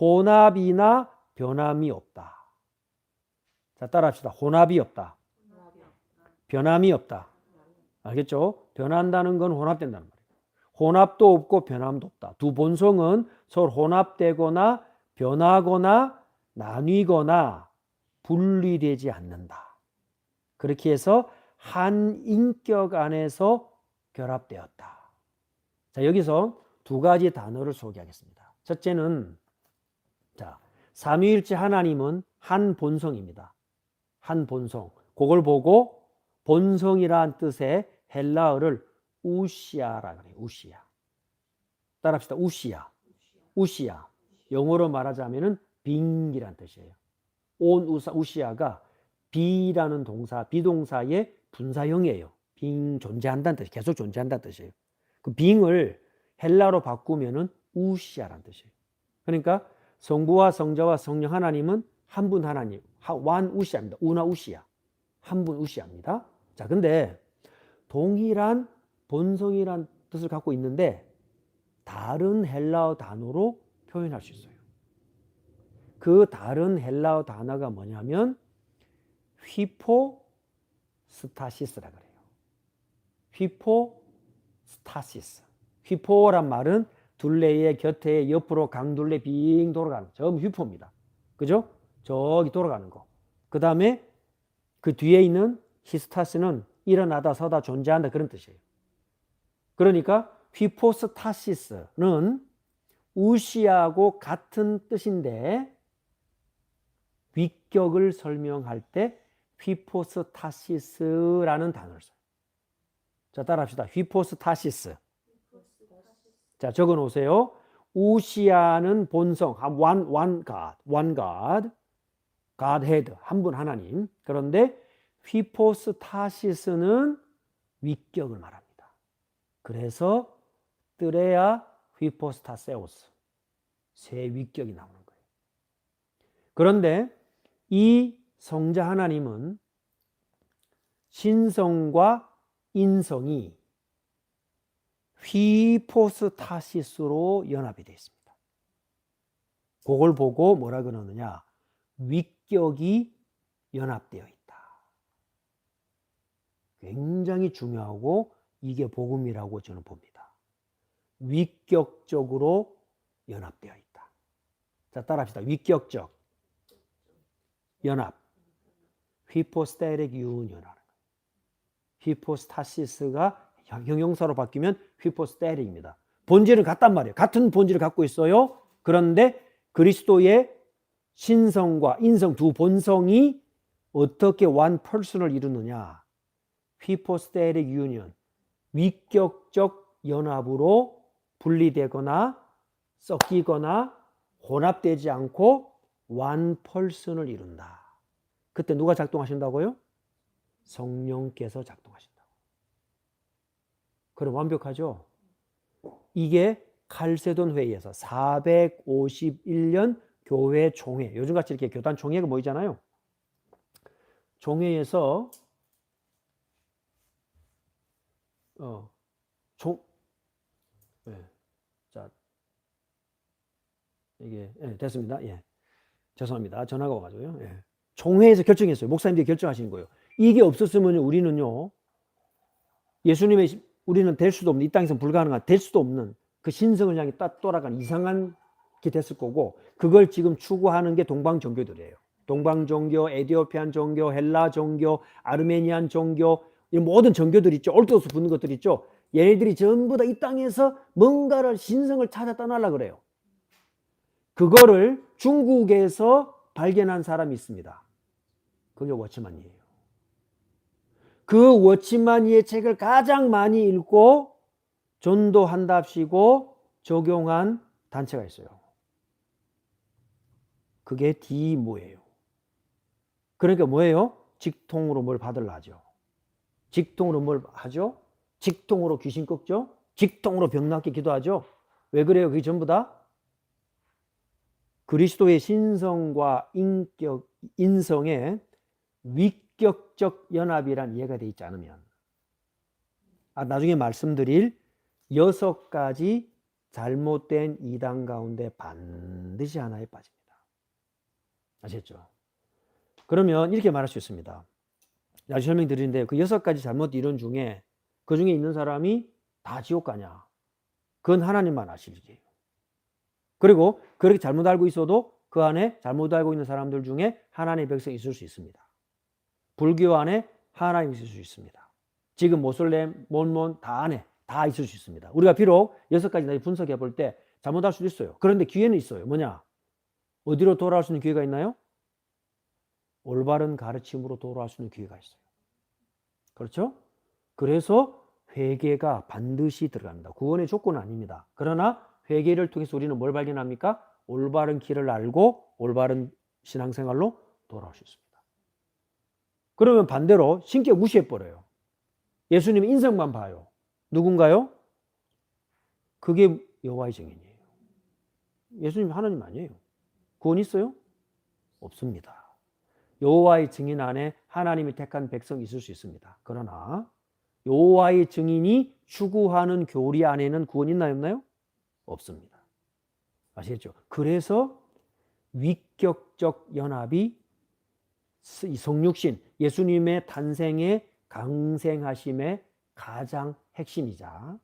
혼합이나 변함이 없다. 자, 따라합시다. 혼합이 없다. 변함이 없다. 알겠죠? 변한다는 건 혼합된다는 말이에요. 혼합도 없고 변함도 없다. 두 본성은 서로 혼합되거나 변하거나 나뉘거나 분리되지 않는다. 그렇게 해서 한 인격 안에서 결합되었다. 자, 여기서 두 가지 단어를 소개하겠습니다. 첫째는 자, 삼위일체 하나님은 한 본성입니다. 한 본성. 그걸 보고 본성이라는 뜻의 헬라어를 우시아라 그래요. 우시아. 따라합시다. 우시아. 우시아. 영어로 말하자면은 빙이란 뜻이에요. 온 우시아가 비라는 동사, 비동사의 분사형이에요. 빙 존재한다는 뜻, 계속 존재한다는 뜻이에요. 그 빙을 헬라로 바꾸면은 우시아라는 뜻이에요. 그러니까 성부와 성자와 성령 하나님은 한 분 하나님, 완 우시아입니다. 우나 우시아. 한 분 우시아입니다. 자, 근데 동일한 본성이란 뜻을 갖고 있는데 다른 헬라어 단어로 표현할 수 있어요. 그 다른 헬라어 단어가 뭐냐면 휘포스타시스라 그래요. 휘포스타시스. 휘포란 말은 둘레의 곁에 옆으로 강둘레 빙 돌아가는 전부 휘포입니다. 그죠? 저기 돌아가는 거. 그 다음에 그 뒤에 있는 히스타스는 일어나다 서다 존재한다 그런 뜻이에요. 그러니까 휘포스타시스는 우시하고 같은 뜻인데 위격을 설명할 때 휘포스타시스라는 단어를 써요. 자, 따라합시다. 휘포스타시스. 자, 적어 놓으세요. 우시아는 본성, one God, Godhead, 한 분 하나님. 그런데 휘포스타시스는 위격을 말합니다. 그래서 뜨레아 휘포스타세우스, 세 위격이 나오는 거예요. 그런데 이 성자 하나님은 신성과 인성이 휘포스타시스로 연합이 되어 있습니다. 그걸 보고 뭐라 그러느냐? 위격이 연합되어 있다. 굉장히 중요하고 이게 복음이라고 저는 봅니다. 위격적으로 연합되어 있다. 자, 따라합시다. 위격적 연합. 휘포스테릭 유니언이라는 거예요. 휘포스타시스가 형용사로 바뀌면 휘포스테릭입니다. 본질은 같단 말이에요. 같은 본질을 갖고 있어요. 그런데 그리스도의 신성과 인성 두 본성이 어떻게 one person을 이루느냐? 휘포스테릭 유니언, 위격적 연합으로 분리되거나 섞이거나 혼합되지 않고 one person을 이룬다. 그때 누가 작동하신다고요? 성령께서 작동하신다고. 그럼 완벽하죠? 이게 칼세돈 회의에서 451년 교회 총회, 요즘같이 이렇게 교단 총회가 모이잖아요. 총회에서 자, 이게 됐습니다. 예. 죄송합니다. 전화가 와가지고요. 예. 총회에서 결정했어요. 목사님들이 결정하신 거예요. 이게 없었으면 우리는요, 우리는 될 수도 없는, 이 땅에서 불가능한, 될 수도 없는 그 신성을 향해 돌아간 이상한 게 됐을 거고, 그걸 지금 추구하는 게 동방 종교들이에요. 동방 종교, 에티오피안 종교, 헬라 종교, 아르메니안 종교, 이 모든 종교들 있죠. orthodox 붙는 것들 있죠. 얘네들이 전부 다 이 땅에서 뭔가를 신성을 찾아 떠나려고 그래요. 그거를 중국에서 발견한 사람이 있습니다. 그게 워치만이에요. 그 워치만이의 책을 가장 많이 읽고 전도한답시고 적용한 단체가 있어요. 그게 디모예요. 그러니까 뭐예요? 직통으로 뭘 받으려 하죠. 직통으로 뭘 하죠? 직통으로 귀신 꺾죠? 직통으로 병 낫게 기도하죠? 왜 그래요? 그게 전부 다 그리스도의 신성과 인성의 위격적 연합이란 이해가 되어 있지 않으면, 나중에 말씀드릴 6가지 잘못된 이단 가운데 반드시 하나에 빠집니다. 아셨죠? 그러면 이렇게 말할 수 있습니다. 나중에 설명드리는데 그 6가지 잘못 이론 중에 그 중에 있는 사람이 다 지옥 가냐? 그건 하나님만 아실 일이에요. 그리고 그렇게 잘못 알고 있어도 그 안에 잘못 알고 있는 사람들 중에 하나님의 백성이 있을 수 있습니다. 불교 안에 하나님이 있을 수 있습니다. 지금 모슬렘, 몰몬 다 안에 다 있을 수 있습니다. 우리가 비록 6가지 분석해 볼 때 잘못할 수도 있어요. 그런데 기회는 있어요. 뭐냐? 어디로 돌아올 수 있는 기회가 있나요? 올바른 가르침으로 돌아올 수 있는 기회가 있어요. 그렇죠? 그래서 회개가 반드시 들어갑니다. 구원의 조건은 아닙니다. 그러나 회개를 통해서 우리는 뭘 발견합니까? 올바른 길을 알고 올바른 신앙생활로 돌아올 수 있습니다. 그러면 반대로 신격 무시해버려요. 예수님의 인성만 봐요. 누군가요? 그게 여호와의 증인이에요. 예수님 하나님 아니에요. 구원 있어요? 없습니다. 여호와의 증인 안에 하나님이 택한 백성이 있을 수 있습니다. 그러나 여호와의 증인이 추구하는 교리 안에는 구원 있나요? 없나요? 없습니다. 아시겠죠? 그래서 위격적 연합이 성육신, 예수님의 탄생의 강생하심의 가장 핵심이자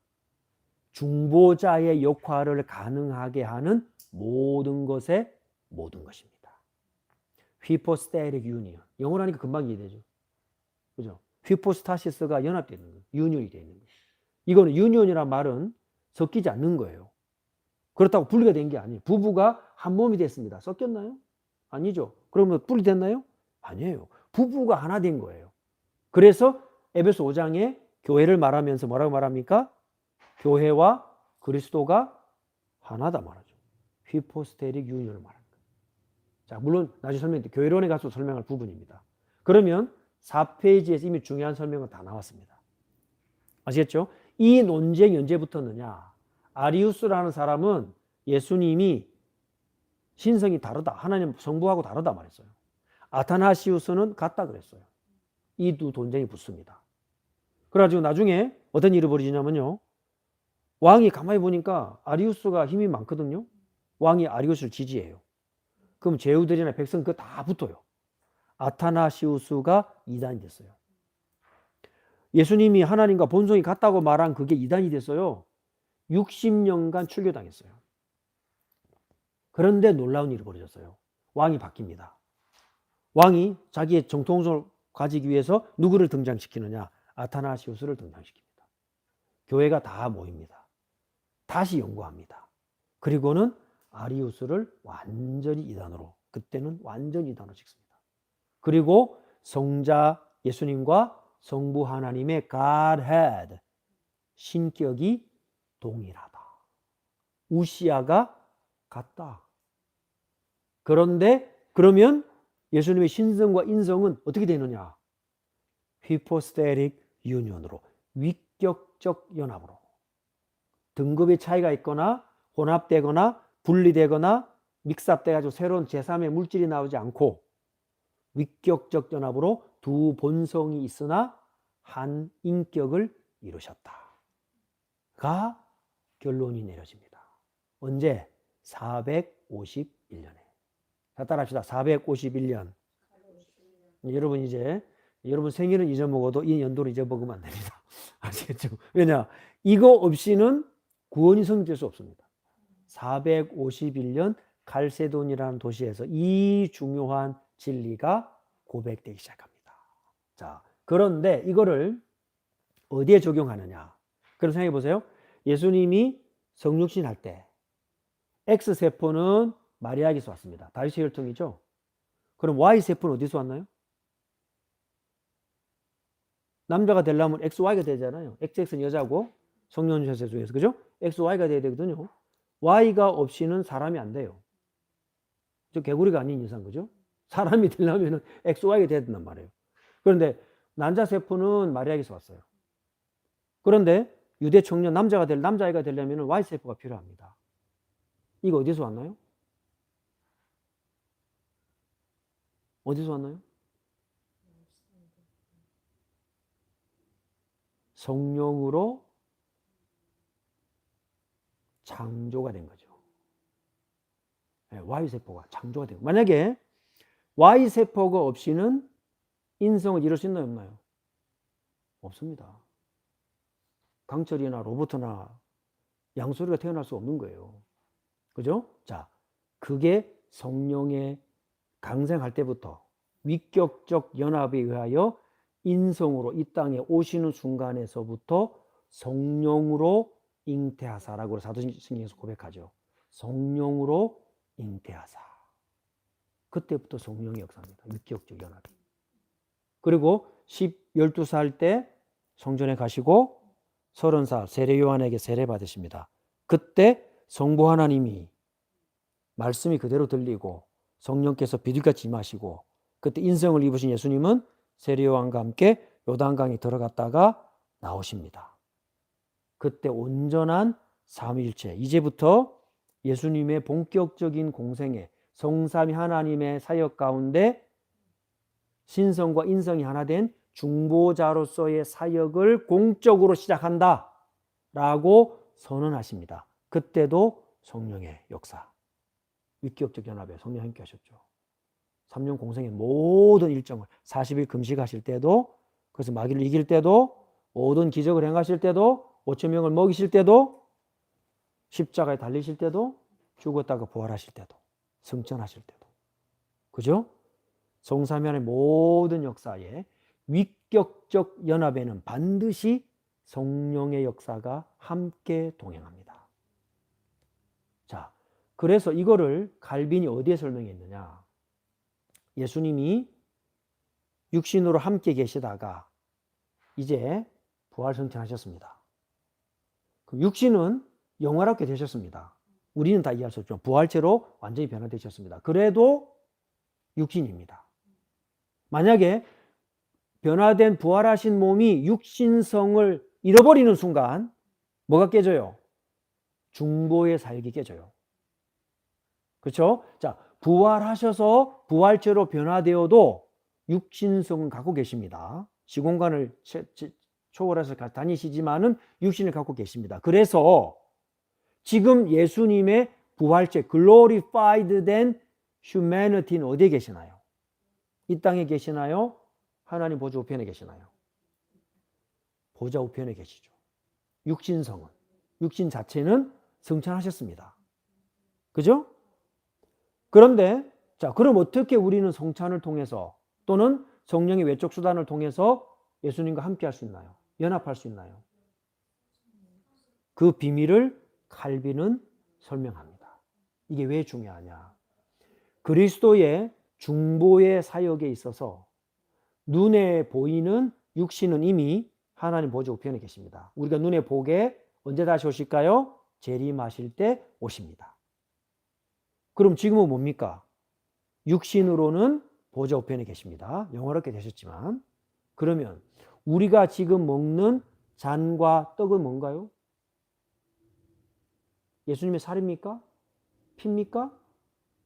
중보자의 역할을 가능하게 하는 모든 것의 모든 것입니다. 휘포스테릭 유니언. 영어로 하니까 금방 이해되죠. 그죠? 휘포스타시스가 연합되어 있는 거예요. 유니언이 되어 있는 거예요. 이거는 유니언이란 말은 섞이지 않는 거예요. 그렇다고 분리가 된 게 아니에요. 부부가 한 몸이 됐습니다. 섞였나요? 아니죠. 그러면 분리됐나요? 아니에요. 부부가 하나 된 거예요. 그래서 에베소 5장에 교회를 말하면서 뭐라고 말합니까? 교회와 그리스도가 하나다 말하죠. 휘포스테릭 유니언을 말합니다. 자, 물론 나중에 설명드릴게요. 교회론에 가서 설명할 부분입니다. 그러면 4페이지에서 이미 중요한 설명은 다 나왔습니다. 아시겠죠? 이 논쟁이 언제 붙었느냐? 아리우스라는 사람은 예수님이 신성이 다르다. 하나님 성부하고 다르다 말했어요. 아타나시우스는 같다 그랬어요. 이 두 논쟁이 붙습니다. 그래가지고 나중에 어떤 일이 벌어지냐면요. 왕이 가만히 보니까 아리우스가 힘이 많거든요. 왕이 아리우스를 지지해요. 그럼 제후들이나 백성 그거 다 붙어요. 아타나시우스가 이단이 됐어요. 예수님이 하나님과 본성이 같다고 말한 그게 이단이 됐어요. 60년간 출교당했어요. 그런데 놀라운 일이 벌어졌어요. 왕이 바뀝니다. 왕이 자기의 정통성을 가지기 위해서 누구를 등장시키느냐? 아타나시우스를 등장시킵니다. 교회가 다 모입니다. 다시 연구합니다. 그리고는 아리우스를 완전히 이단으로, 그때는 완전히 이단으로 찍습니다. 그리고 성자 예수님과 성부 하나님의 Godhead, 신격이 동일하다. 우시아가 같다. 그런데 그러면 예수님의 신성과 인성은 어떻게 되느냐? hypostatic union으로, 위격적 연합으로. 등급의 차이가 있거나 혼합되거나 분리되거나 믹스업돼가지고 새로운 제3의 물질이 나오지 않고 위격적 연합으로 두 본성이 있으나 한 인격을 이루셨다가 결론이 내려집니다. 언제? 451년에. 자, 따라합시다. 451년. 여러분 이제 여러분 생일은 잊어먹어도 이 연도를 잊어먹으면 안 됩니다. 아시겠죠? 왜냐? 이거 없이는 구원이 성립될 수 없습니다. 451년 칼세돈이라는 도시에서 이 중요한 진리가 고백되기 시작합니다. 자, 그런데 이거를 어디에 적용하느냐? 그럼 생각해 보세요. 예수님이 성육신 할 때 X세포는 마리아에게서 왔습니다. 다윗의 혈통이죠. 그럼 Y세포는 어디서 왔나요? 남자가 되려면 XY가 되잖아요. XX는 여자고 성년 세세 중에서, 그죠? XY가 돼야 되거든요. Y가 없이는 사람이 안 돼요. 저 개구리가 아닌 이상, 그죠? 사람이 되려면 XY가 돼야 된단 말이에요. 그런데 난자세포는 마리아에게서 왔어요. 그런데 유대 청년 남자아이가 되려면 Y세포가 필요합니다. 이거 어디서 왔나요? 어디서 왔나요? 성령으로 창조가 된 거죠. Y세포가 창조가 된 거예요. 만약에 Y세포가 없이는 인성을 이룰 수 있나요, 없나요? 없습니다. 강철이나 로버트나 양소리가 태어날 수 없는 거예요. 그죠? 자, 그게 성령의 강생할 때부터 위격적 연합에 의하여 인성으로 이 땅에 오시는 순간에서부터 성령으로 잉태하사라고 사도신경에서 고백하죠. 성령으로 잉태하사. 그때부터 성령의 역사입니다. 위격적 연합이. 그리고 12살 때 성전에 가시고 30살 세례 요한에게 세례 받으십니다. 그때 성부 하나님이 말씀이 그대로 들리고 성령께서 비둘기같이 임하시고 그때 인성을 입으신 예수님은 세례 요한과 함께 요단강에 들어갔다가 나오십니다. 그때 온전한 삼위일체, 이제부터 예수님의 본격적인 공생애, 성삼위 하나님의 사역 가운데 신성과 인성이 하나 된 중보자로서의 사역을 공적으로 시작한다라고 선언하십니다. 그때도 성령의 역사, 위격적 연합에 성령 함께 하셨죠. 3년 공생의 모든 일정을 40일 금식하실 때도, 그래서 마귀를 이길 때도, 모든 기적을 행하실 때도, 5천 명을 먹이실 때도, 십자가에 달리실 때도, 죽었다가 부활하실 때도, 승천하실 때도, 그죠? 성삼위의 모든 역사에 위격적 연합에는 반드시 성령의 역사가 함께 동행합니다. 자, 그래서 이거를 칼빈이 어디에 설명했느냐? 예수님이 육신으로 함께 계시다가 이제 부활 승천하셨습니다. 그럼 육신은 영원하게 되셨습니다. 우리는 다 이해할 수 없지만 부활체로 완전히 변화되셨습니다. 그래도 육신입니다. 만약에 변화된 부활하신 몸이 육신성을 잃어버리는 순간 뭐가 깨져요? 중보의 사역이 깨져요. 그렇죠? 자, 부활하셔서 부활체로 변화되어도 육신성은 갖고 계십니다. 시공간을 초월해서 다니시지만은 육신을 갖고 계십니다. 그래서 지금 예수님의 부활체, glorified 된 humanity는 어디에 계시나요? 이 땅에 계시나요? 하나님 보좌 우편에 계시나요? 보좌 우편에 계시죠. 육신성은, 육신 자체는 성찬하셨습니다. 그죠? 그런데 자, 그럼 어떻게 우리는 성찬을 통해서 또는 성령의 외적 수단을 통해서 예수님과 함께 할 수 있나요? 연합할 수 있나요? 그 비밀을 칼빈은 설명합니다. 이게 왜 중요하냐? 그리스도의 중보의 사역에 있어서 눈에 보이는 육신은 이미 하나님 보좌 우편에 계십니다. 우리가 눈에 보게 언제 다시 오실까요? 재림하실 때 오십니다. 그럼 지금은 뭡니까? 육신으로는 보좌 우편에 계십니다. 영원하게 되셨지만. 그러면 우리가 지금 먹는 잔과 떡은 뭔가요? 예수님의 살입니까? 피입니까?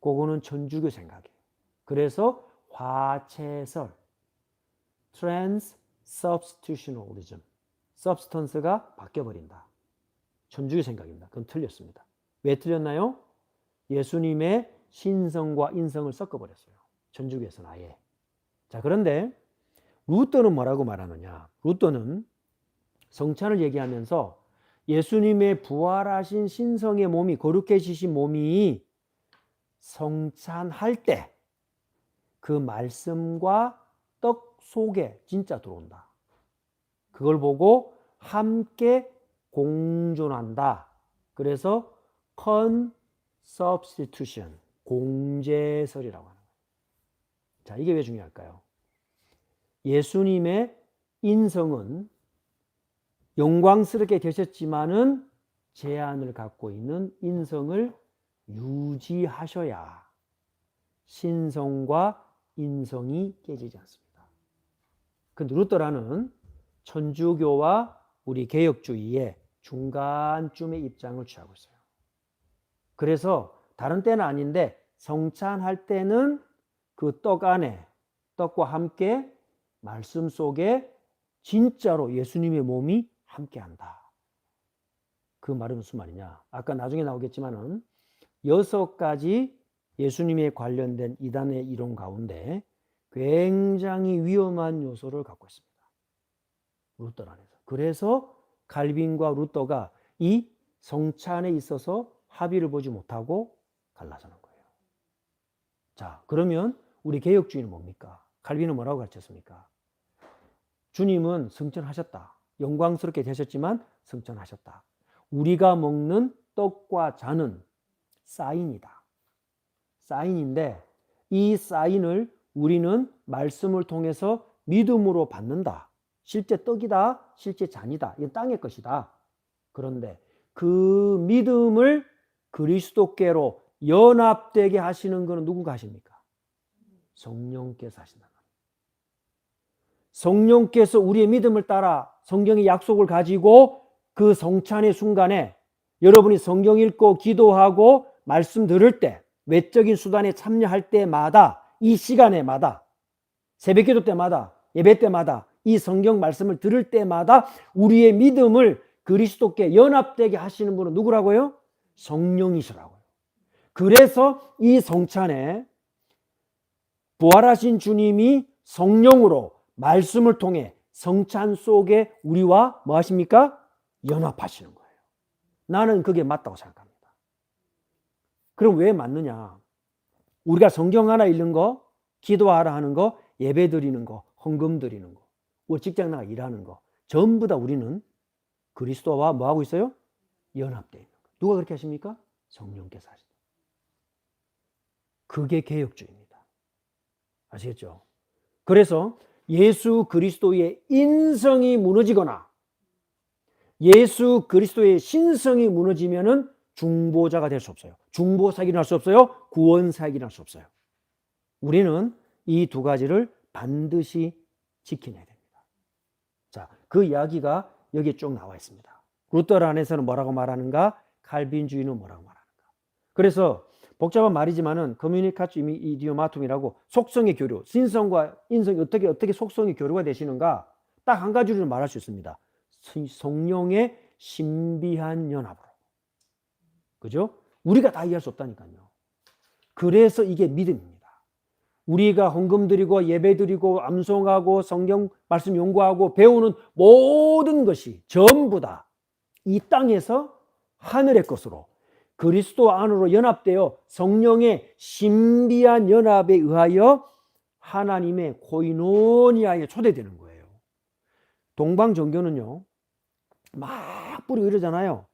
그거는 천주교 생각이에요. 그래서 화채설, Transubstitutionalism, substance가 바뀌어버린다. 천주교 생각입니다. 그건 틀렸습니다. 왜 틀렸나요? 예수님의 신성과 인성을 섞어버렸어요. 천주교에서는 아예. 자, 그런데 루터는 뭐라고 말하느냐? 루터는 성찬을 얘기하면서 예수님의 부활하신 신성의 몸이, 거룩해지신 몸이 성찬할 때 그 말씀과 떡 속에 진짜 들어온다. 그걸 보고 함께 공존한다. 그래서 consubstitution, 공제설이라고 하는 거예요. 자, 이게 왜 중요할까요? 예수님의 인성은 영광스럽게 되셨지만은 제한을 갖고 있는 인성을 유지하셔야 신성과 인성이 깨지지 않습니다. 근데 루터라는 천주교와 우리 개혁주의의 중간쯤의 입장을 취하고 있어요. 그래서 다른 때는 아닌데 성찬할 때는 그 떡 안에, 떡과 함께 말씀 속에 진짜로 예수님의 몸이 함께한다. 그 말은 무슨 말이냐? 아까 나중에 나오겠지만은 6가지 예수님에 관련된 이단의 이론 가운데 굉장히 위험한 요소를 갖고 있습니다. 루터 안에서. 그래서 칼빈과 루터가 이 성찬에 있어서 합의를 보지 못하고 갈라서는 거예요. 자, 그러면 우리 개혁주의는 뭡니까? 칼빈은 뭐라고 가르쳤습니까? 주님은 성찬하셨다. 영광스럽게 되셨지만 성찬하셨다. 우리가 먹는 떡과 잔은 사인이다. 사인인데 이 사인을 우리는 말씀을 통해서 믿음으로 받는다. 실제 떡이다. 실제 잔이다. 이건 땅의 것이다. 그런데 그 믿음을 그리스도께로 연합되게 하시는 것은 누구가 하십니까? 성령께서 하신다. 성령께서 우리의 믿음을 따라 성경의 약속을 가지고 그 성찬의 순간에 여러분이 성경 읽고 기도하고 말씀 들을 때 외적인 수단에 참여할 때마다 이 시간에마다 새벽기도 때마다 예배 때마다 이 성경 말씀을 들을 때마다 우리의 믿음을 그리스도께 연합되게 하시는 분은 누구라고요? 성령이시라고요. 그래서 이 성찬에 부활하신 주님이 성령으로 말씀을 통해 성찬 속에 우리와 뭐 하십니까? 연합하시는 거예요. 나는 그게 맞다고 생각합니다. 그럼 왜 맞느냐? 우리가 성경 하나 읽는 거, 기도하라 하는 거, 예배 드리는 거, 헌금 드리는 거, 우리 직장 나가 일하는 거 전부 다 우리는 그리스도와 뭐 하고 있어요? 연합되어 있는 거. 누가 그렇게 하십니까? 성령께서 하십니다. 그게 개혁주의입니다. 아시겠죠? 그래서 예수 그리스도의 인성이 무너지거나 예수 그리스도의 신성이 무너지면은 중보자가 될 수 없어요. 중보사역을 할 수 없어요. 구원사역을 할 수 없어요. 우리는 이 두 가지를 반드시 지켜내야 됩니다. 자, 그 이야기가 여기에 쭉 나와 있습니다. 루터 안에서는 뭐라고 말하는가? 칼빈주의는 뭐라고 말하는가? 그래서 복잡한 말이지만은 커뮤니카츠 이디오마툼이라고 속성의 교류, 신성과 인성이 어떻게 속성의 교류가 되시는가? 딱 한 가지로 말할 수 있습니다. 성령의 신비한 연합으로. 그죠? 우리가 다 이해할 수 없다니까요. 그래서 이게 믿음입니다. 우리가 헌금 드리고 예배 드리고 암송하고 성경 말씀 연구하고 배우는 모든 것이 전부 다 이 땅에서 하늘의 것으로 그리스도 안으로 연합되어 성령의 신비한 연합에 의하여 하나님의 코이노니아에 초대되는 거예요. 동방 종교는요, 막 뿌리고 이러잖아요.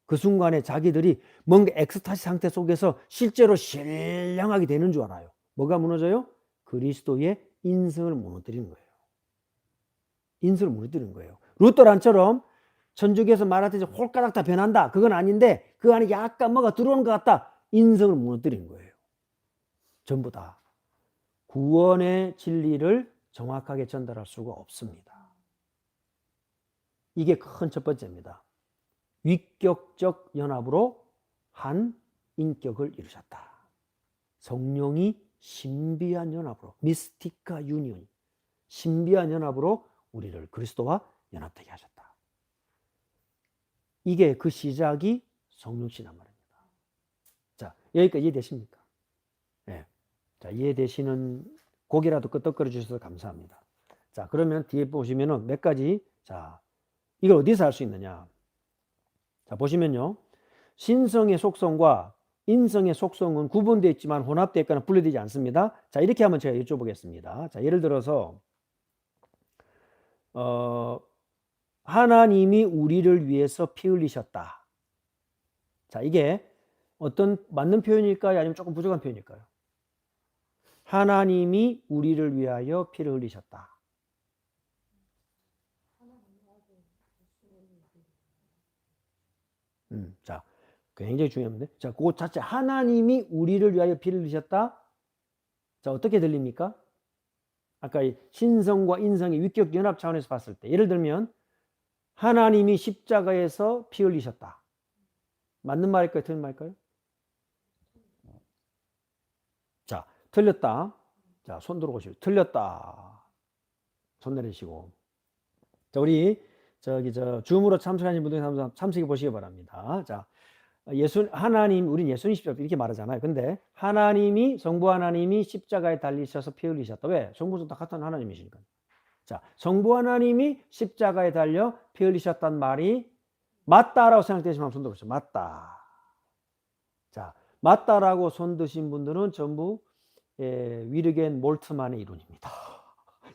그 순간에 자기들이 뭔가 엑스타시 상태 속에서 실제로 신령하게 되는 줄 알아요. 뭐가 무너져요? 그리스도의 인성을 무너뜨리는 거예요. 인성을 무너뜨리는 거예요. 루터란처럼 천주교에서 말하듯이 홀가닥 다 변한다. 그건 아닌데 그 안에 약간 뭐가 들어오는 것 같다. 인성을 무너뜨리는 거예요. 전부 다. 구원의 진리를 정확하게 전달할 수가 없습니다. 이게 큰 첫 번째입니다. 위격적 연합으로 한 인격을 이루셨다. 성령이 신비한 연합으로, 미스티카 유니온, 신비한 연합으로 우리를 그리스도와 연합되게 하셨다. 이게 그 시작이 성령이란 말입니다. 자, 여기까지 이해되십니까? 네. 자, 이해되시는 고개라도 끄덕거려 주셔서 감사합니다. 자, 그러면 뒤에 보시면은 몇 가지, 자, 이걸 어디서 알 수 있느냐? 자, 보시면요. 신성의 속성과 인성의 속성은 구분되어 있지만 혼합되어 있거나 분리되지 않습니다. 자, 이렇게 한번 제가 여쭤보겠습니다. 자, 예를 들어서 하나님이 우리를 위해서 피 흘리셨다. 자, 이게 어떤 맞는 표현일까요? 아니면 조금 부족한 표현일까요? 하나님이 우리를 위하여 피를 흘리셨다. 자, 굉장히 중요한데. 자, 그것 자체 하나님이 우리를 위하여 피를 흘리셨다. 자, 어떻게 들립니까? 아까 이 신성과 인성의 위격 연합 차원에서 봤을 때, 예를 들면 하나님이 십자가에서 피 흘리셨다. 맞는 말일까요? 틀린 말일까요? 자, 틀렸다. 자, 손 들어보시고. 틀렸다. 손 내리시고. 자, 우리 줌으로 참석하신 분들 참석해 보시기 바랍니다. 자, 우린 예수님 십자가 이렇게 말하잖아요. 근데 성부 하나님이 십자가에 달리셔서 피 흘리셨다. 왜? 성부도 다 같은 하나님이시니까. 자, 성부 하나님이 십자가에 달려 피 흘리셨단 말이 맞다라고 생각되시면 손 들어보세요. 맞다. 자, 맞다라고 손 드신 분들은 전부 위르겐 몰트만의 이론입니다.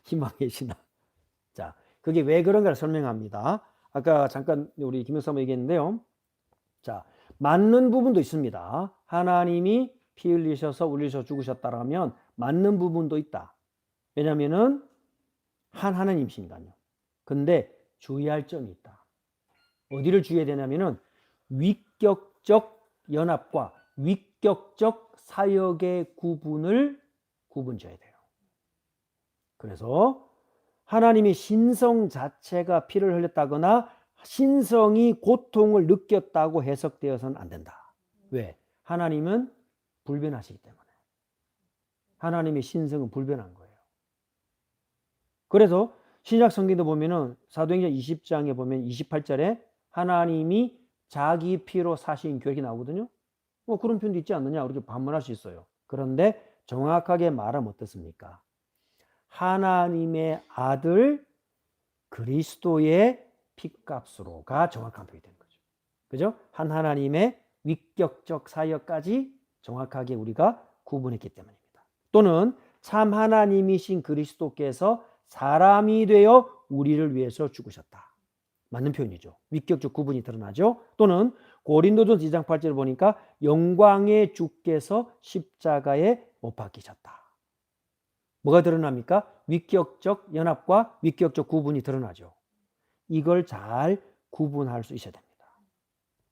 희망의 신앙. 자, 그게 왜 그런가를 설명합니다. 아까 잠깐 우리 김영삼 얘기했는데요. 자, 맞는 부분도 있습니다. 하나님이 피 흘리셔서 울리셔 죽으셨다라면 맞는 부분도 있다. 왜냐면은 한 하나님이시니까요. 근데 주의할 점이 있다. 어디를 주의해야 되냐면은 위격적 연합과 위격적 사역의 구분을 구분져야 돼요. 그래서 하나님의 신성 자체가 피를 흘렸다거나 신성이 고통을 느꼈다고 해석되어서는 안 된다. 왜? 하나님은 불변하시기 때문에. 하나님의 신성은 불변한 거예요. 그래서 신약 성경도 보면은 사도행전 20장에 보면 28절에 하나님이 자기 피로 사신 교회가 나오거든요. 뭐 그런 표현도 있지 않느냐? 이렇게 반문할 수 있어요. 그런데 정확하게 말하면 어떻습니까? 하나님의 아들 그리스도의 피값으로가 정확한 표현이 되는 거죠. 그죠? 한 하나님의 위격적 사역까지 정확하게 우리가 구분했기 때문입니다. 또는 참 하나님이신 그리스도께서 사람이 되어 우리를 위해서 죽으셨다. 맞는 표현이죠. 위격적 구분이 드러나죠. 또는 고린도전서 2장 8절을 보니까 영광의 주께서 십자가에 못 박히셨다. 뭐가 드러납니까? 위격적 연합과 위격적 구분이 드러나죠. 이걸 잘 구분할 수 있어야 됩니다.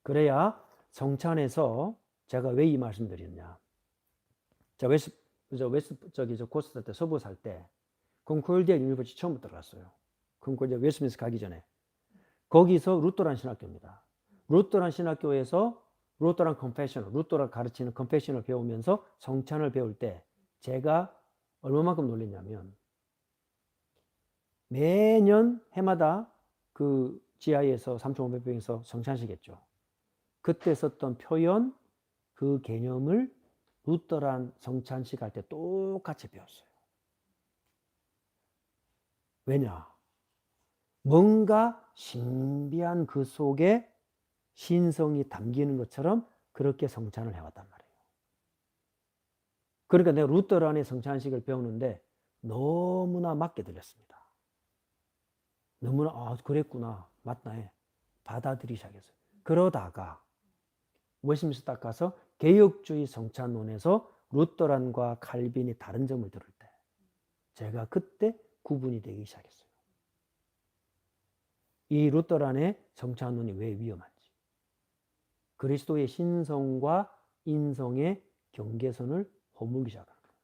그래야 성찬에서 제가 왜 이 말씀 드렸냐. 고스 살 때, 서부 살 때, 콩콜디아 유니버시티 처음 들어갔어요. 콩콜디아 웨스트민스터 가기 전에. 거기서 루터란 신학교입니다. 루터란 신학교에서 루터란 confession, 루터가 가르치는 confession을 배우면서 성찬을 배울 때 제가 얼마만큼 놀랐냐면 매년 해마다 그 지하에서 3,500병에서 성찬식 했죠. 그때 썼던 표현, 그 개념을 루터란 성찬식 할 때 똑같이 배웠어요. 왜냐? 뭔가 신비한 그 속에 신성이 담기는 것처럼 그렇게 성찬을 해왔단 말이에요. 그러니까 내가 루터란의 성찬식을 배우는데 너무나 맞게 들렸습니다. 너무나 그랬구나, 맞나 해 받아들이기 시작했어요. 그러다가 웨스트민스터 딱 가서 개혁주의 성찬론에서 루터란과 칼빈이 다른 점을 들을 때 제가 그때 구분이 되기 시작했어요. 이 루터란의 성찬론이 왜 위험한지, 그리스도의 신성과 인성의 경계선을 허물기 시작하는 거예요.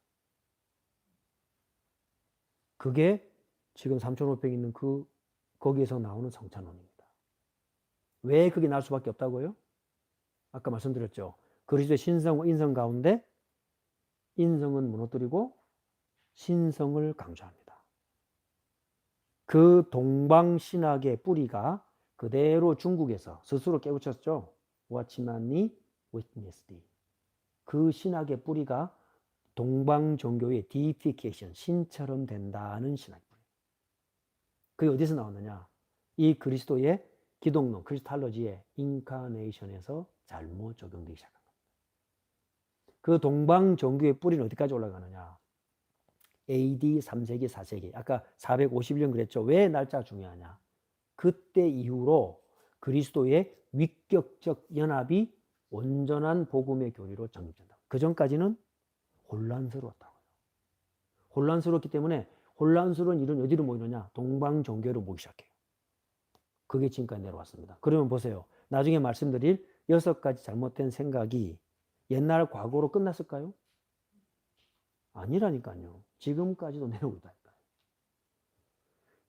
그게 지금 3,500 있는 거기에서 나오는 성찬론입니다. 왜 그게 날 수밖에 없다고요? 아까 말씀드렸죠. 그리스도의 신성과 인성 가운데 인성은 무너뜨리고 신성을 강조합니다. 그 동방신학의 뿌리가 그대로 중국에서 스스로 깨우쳤죠. 와치만니 위트니스디. 그 신학의 뿌리가 동방 종교의 디피케이션, 신처럼 된다는 신학의 뿌리. 그게 어디서 나왔느냐? 이 그리스도의 기독론, 크리스탈로지의 인카네이션에서 잘못 적용되기 시작한 겁니다. 그 동방 종교의 뿌리는 어디까지 올라가느냐? AD 3세기, 4세기. 아까 451년 그랬죠. 왜 날짜가 중요하냐? 그때 이후로 그리스도의 위격적 연합이 온전한 복음의 교리로 정립된다. 그 전까지는 혼란스러웠다고요. 혼란스럽기 때문에 혼란스러운 일은 어디로 모이느냐? 동방 종교로 모이기 시작해요. 그게 지금까지 내려왔습니다. 그러면 보세요. 나중에 말씀드릴 6가지 잘못된 생각이 옛날 과거로 끝났을까요? 아니라니까요. 지금까지도 내려오고 있다니까요.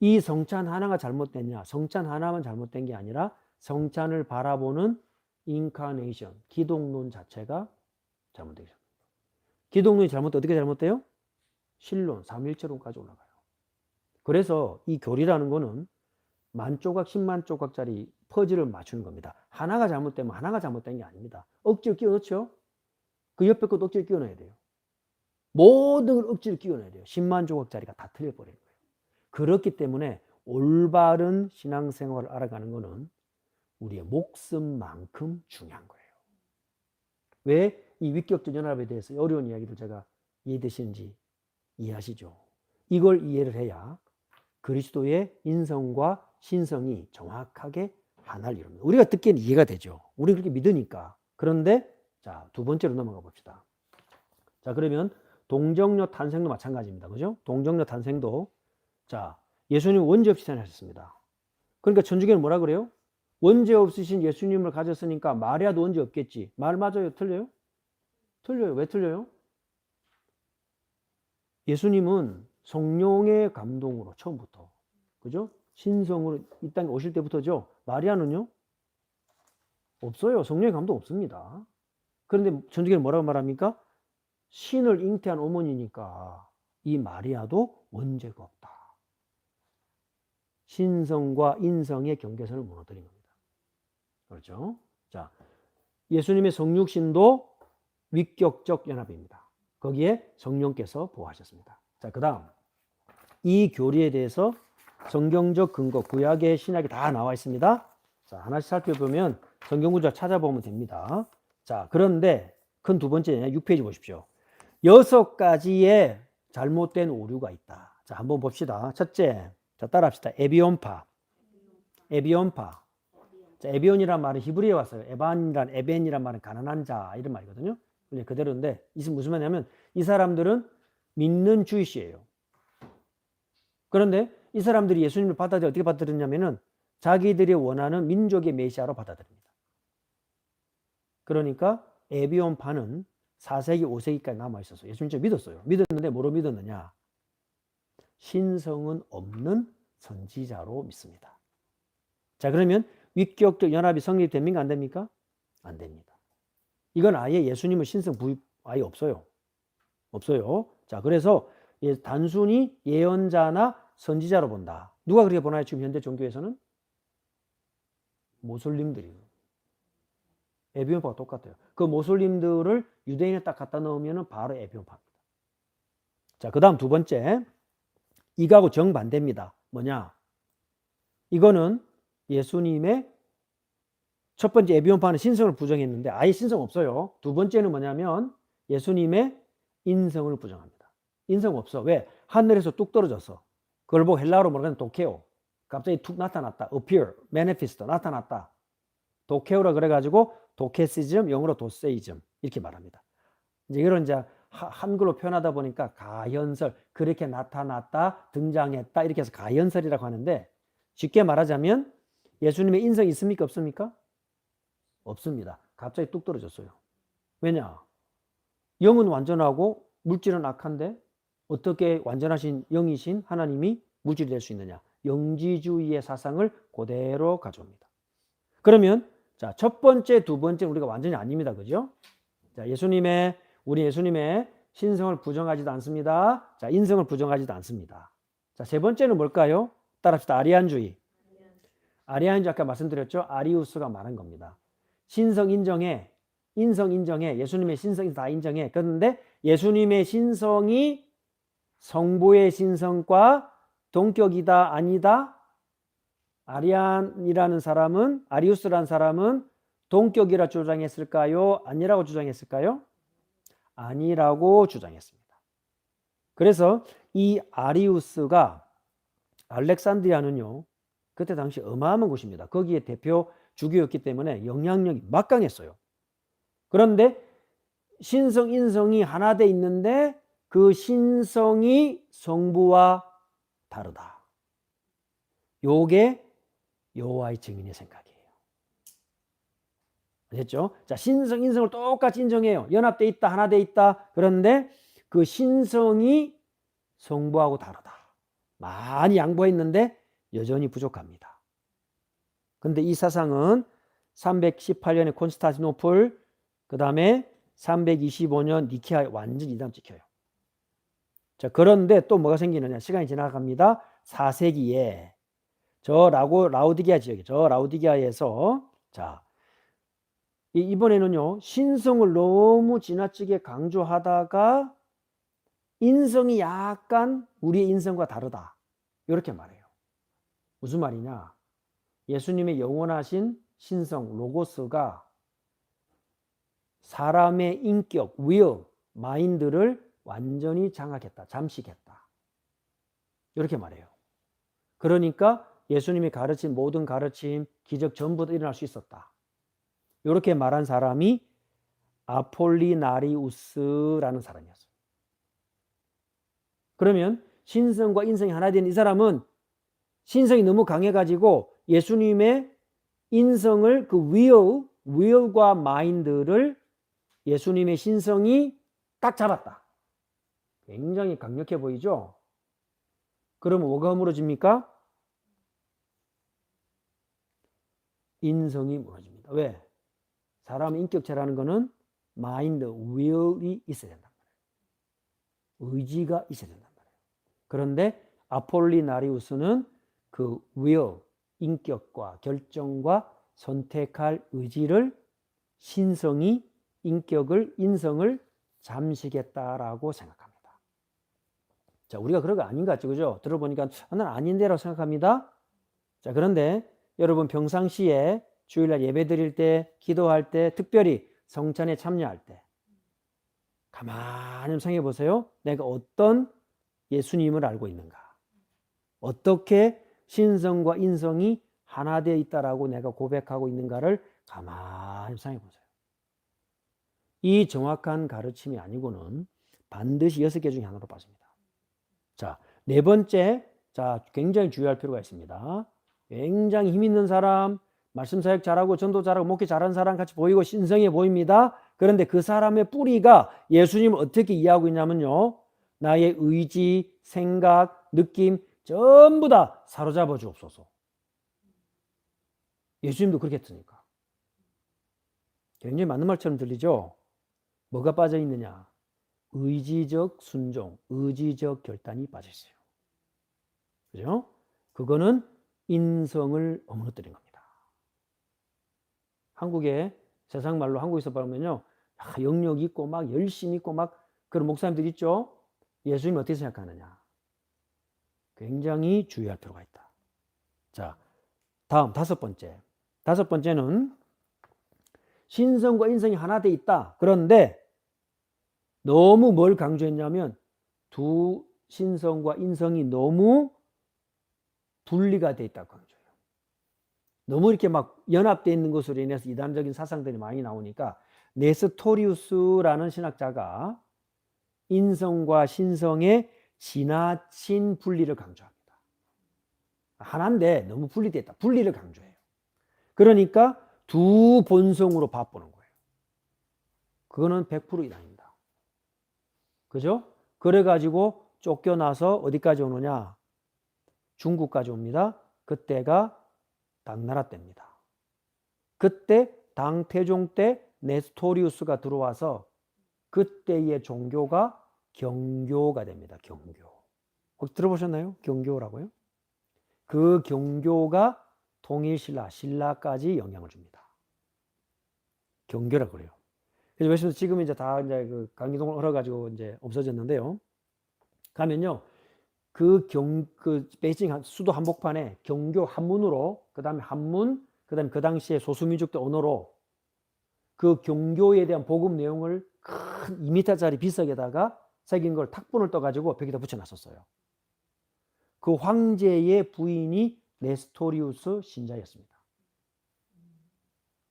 이 성찬 하나가 잘못됐냐? 성찬 하나만 잘못된 게 아니라 성찬을 바라보는 인카네이션, 기독론 자체가 잘못되기 시작합니다. 기독론이 어떻게 잘못돼요? 신론, 삼일체론까지 올라가요. 그래서 이 교리라는 거는 10,000조각, 10만 조각짜리 퍼즐을 맞추는 겁니다. 하나가 잘못되면 하나가 잘못된 게 아닙니다. 억지로 끼워 넣죠? 그 옆에 것도 억지로 끼워 넣어야 돼요. 모든 걸 억지로 끼워 넣어야 돼요. 10만 조각짜리가 다 틀려버리는 거예요. 그렇기 때문에 올바른 신앙생활을 알아가는 것은 우리의 목숨만큼 중요한 거예요. 왜 이 위격적 연합에 대해서 어려운 이야기를 제가 이해되시는지 이해하시죠? 이걸 이해를 해야 그리스도의 인성과 신성이 정확하게 하나를 이룹니다. 우리가 듣기에는 이해가 되죠. 우리 그렇게 믿으니까. 그런데 자, 두 번째로 넘어가 봅시다. 자, 그러면 동정녀 탄생도 마찬가지입니다. 그죠? 동정녀 탄생도 자, 예수님 원죄 없이 태어나셨습니다. 그러니까 천주교는 뭐라 그래요? 원죄 없으신 예수님을 가졌으니까 마리아도 원죄 없겠지. 말 맞아요? 틀려요? 틀려요. 왜 틀려요? 예수님은 성령의 감동으로 처음부터, 그죠? 신성으로 이 땅에 오실 때부터죠. 마리아는요? 없어요. 성령의 감동 없습니다. 그런데 천주교는 뭐라고 말합니까? 신을 잉태한 어머니니까 이 마리아도 원죄가 없다. 신성과 인성의 경계선을 무너뜨린 겁니다. 그렇죠? 자, 예수님의 성육신도 위격적 연합입니다. 거기에 성령께서 보호하셨습니다. 자, 그 다음 이 교리에 대해서 성경적 근거, 구약의 신약이 다 나와 있습니다. 자, 하나씩 살펴보면 성경 구절 찾아보면 됩니다. 자, 그런데 큰 두 번째 6페이지 보십시오. 6가지의 잘못된 오류가 있다. 자, 한번 봅시다. 첫째, 자, 따라합시다. 에비온파. 자, 에비온이란 말은 히브리어에 왔어요. 에벤이란 말은 가난한 자 이런 말이거든요. 그대로인데 무슨 말이냐면 이 사람들은 믿는 주이시예요. 그런데 이 사람들이 예수님을 어떻게 받아들였냐면은 자기들이 원하는 민족의 메시아로 받아들입니다. 그러니까 에비온파는 4세기, 5세기까지 남아있어서 예수님을 믿었어요. 믿었는데 뭐로 믿었느냐? 신성은 없는 선지자로 믿습니다. 자, 그러면 위격적 연합이 성립됩니까? 안 됩니까? 안 됩니다. 이건 아예 예수님의 신성 부입 아예 없어요. 없어요. 자, 그래서 단순히 예언자나 선지자로 본다. 누가 그렇게 보나요? 지금 현대 종교에서는? 모슬림들이요. 에비온파가 똑같아요. 그 모슬림들을 유대인에 딱 갖다 넣으면 바로 에비온파입니다. 자, 그 다음 두 번째. 이거하고 정반대입니다. 뭐냐? 이거는 예수님의 첫 번째 에비온파는 신성을 부정했는데 아예 신성 없어요. 두 번째는 뭐냐면 예수님의 인성을 부정합니다. 인성 없어. 왜? 하늘에서 뚝 떨어졌어. 그걸 보고 헬라어로 뭐라 하면 도케오. 갑자기 툭 나타났다. appear, manifest, 나타났다. 도케오라 그래가지고 도케시즘, 영어로 도세이즘 이렇게 말합니다. 이제 이런 이제 한글로 표현하다 보니까 가현설, 그렇게 나타났다, 등장했다 이렇게 해서 가현설이라고 하는데 쉽게 말하자면 예수님의 인성이 있습니까? 없습니까? 없습니다. 갑자기 뚝 떨어졌어요. 왜냐? 영은 완전하고 물질은 악한데 어떻게 완전하신 영이신 하나님이 물질이 될 수 있느냐? 영지주의의 사상을 그대로 가져옵니다. 그러면 자, 첫 번째, 두 번째 우리가 완전히 아닙니다. 그죠? 자, 우리 예수님의 신성을 부정하지도 않습니다. 자, 인성을 부정하지도 않습니다. 자, 세 번째는 뭘까요? 따라합시다. 아리안주의. 아리안주의 아까 말씀드렸죠? 아리우스가 말한 겁니다. 신성 인정해. 인성 인정해. 예수님의 신성이 다 인정해. 그런데 예수님의 신성이 성부의 신성과 동격이다 아니다? 아리안이라는 사람은 아리우스라는 사람은 동격이라 주장했을까요? 아니라고 주장했을까요? 아니라고 주장했습니다. 그래서 이 아리우스가 알렉산드리아는요. 그때 당시 어마어마한 곳입니다. 거기에 대표 주교였기 때문에 영향력이 막강했어요. 그런데 신성, 인성이 하나 돼 있는데 그 신성이 성부와 다르다. 요게 여호와의 증인의 생각이에요. 아셨죠? 자, 신성, 인성을 똑같이 인정해요. 연합돼 있다, 하나 돼 있다. 그런데 그 신성이 성부하고 다르다. 많이 양보했는데 여전히 부족합니다. 근데 이 사상은 318년에 콘스탄티노플, 그 다음에 325년 니케아에 완전히 이단 찍혀요. 자, 그런데 또 뭐가 생기느냐? 시간이 지나갑니다. 4세기에 라우디게아 지역에, 라우디게아에서 자, 이번에는요, 신성을 너무 지나치게 강조하다가 인성이 약간 우리의 인성과 다르다. 이렇게 말해요. 무슨 말이냐? 예수님의 영원하신 신성, 로고스가 사람의 인격, will, 마인드를 완전히 장악했다, 잠식했다. 이렇게 말해요. 그러니까 예수님이 가르친 모든 가르침, 기적 전부 다 일어날 수 있었다. 이렇게 말한 사람이 아폴리나리우스라는 사람이었어요. 그러면 신성과 인성이 하나 된 이 사람은 신성이 너무 강해가지고 예수님의 인성을 그 will과 마인드를 예수님의 신성이 딱 잡았다. 굉장히 강력해 보이죠? 그러면 뭐가 무너집니까? 인성이 무너집니다. 왜? 사람의 인격체라는 것은 마인드, will이 있어야 된단 말이에요. 의지가 있어야 된단 말이에요. 그런데 아폴리나리우스는 그 will, 인격과 결정과 선택할 의지를 신성이 인격을, 인성을 잠식했다라고 생각합니다. 자, 우리가 그런 거 아닌 것 같죠? 그죠? 들어보니까 나는 아닌데라고 생각합니다. 자, 그런데 여러분 평상시에 주일날 예배 드릴 때, 기도할 때, 특별히 성찬에 참여할 때 가만히 생각해 보세요. 내가 어떤 예수님을 알고 있는가? 어떻게 신성과 인성이 하나 되어 있다라고 내가 고백하고 있는가를 가만히 생각해 보세요. 이 정확한 가르침이 아니고는 반드시 6개 중에 하나로 빠집니다. 자, 네 번째, 자, 굉장히 주의할 필요가 있습니다. 굉장히 힘 있는 사람, 말씀 사역 잘하고 전도 잘하고 목회 잘하는 사람 같이 보이고 신성해 보입니다. 그런데 그 사람의 뿌리가 예수님을 어떻게 이해하고 있냐면요. 나의 의지, 생각, 느낌 전부 다 사로잡아 주옵소서. 예수님도 그렇게 했으니까. 굉장히 맞는 말처럼 들리죠? 뭐가 빠져 있느냐? 의지적 순종, 의지적 결단이 빠져 있어요. 그죠? 그거는 인성을 어무너뜨린 겁니다. 한국에 세상 말로 한국에서 보면요, 영역 있고 막 열심히 있고 막 그런 목사님들 있죠? 예수님 어떻게 생각하느냐? 굉장히 주의할 필요가 있다. 자, 다음 다섯 번째. 다섯 번째는 신성과 인성이 하나 돼 있다. 그런데 너무 뭘 강조했냐면 두 신성과 인성이 너무 분리가 돼 있다고 강조해요. 너무 이렇게 막 연합되어 있는 것으로 인해서 이단적인 사상들이 많이 나오니까 네스토리우스라는 신학자가 인성과 신성의 지나친 분리를 강조합니다. 하나인데 너무 분리되어 있다. 분리를 강조해요. 그러니까 두 본성으로 바꾸는 거예요. 그거는 100% 이단입니다. 그죠? 그래가지고 쫓겨나서 어디까지 오느냐? 중국까지 옵니다. 그때가 당나라 때입니다. 그때 당태종 때 네스토리우스가 들어와서 그때의 종교가 경교가 됩니다. 경교. 혹시 들어보셨나요? 경교라고요? 그 경교가 통일신라, 신라까지 영향을 줍니다. 경교라고 그래요. 그래서 지금 이제 다 이제 그 강기동을 얼어가지고 이제 없어졌는데요. 가면요. 그 베이징 수도 한복판에 경교 한문으로, 그 다음에 한문, 그 다음에 그 당시에 소수민족들 언어로 그 경교에 대한 복음 내용을 큰 2m짜리 비석에다가 새긴 걸 탁본을 떠가지고 벽에다 붙여놨었어요. 그 황제의 부인이 네스토리우스 신자였습니다.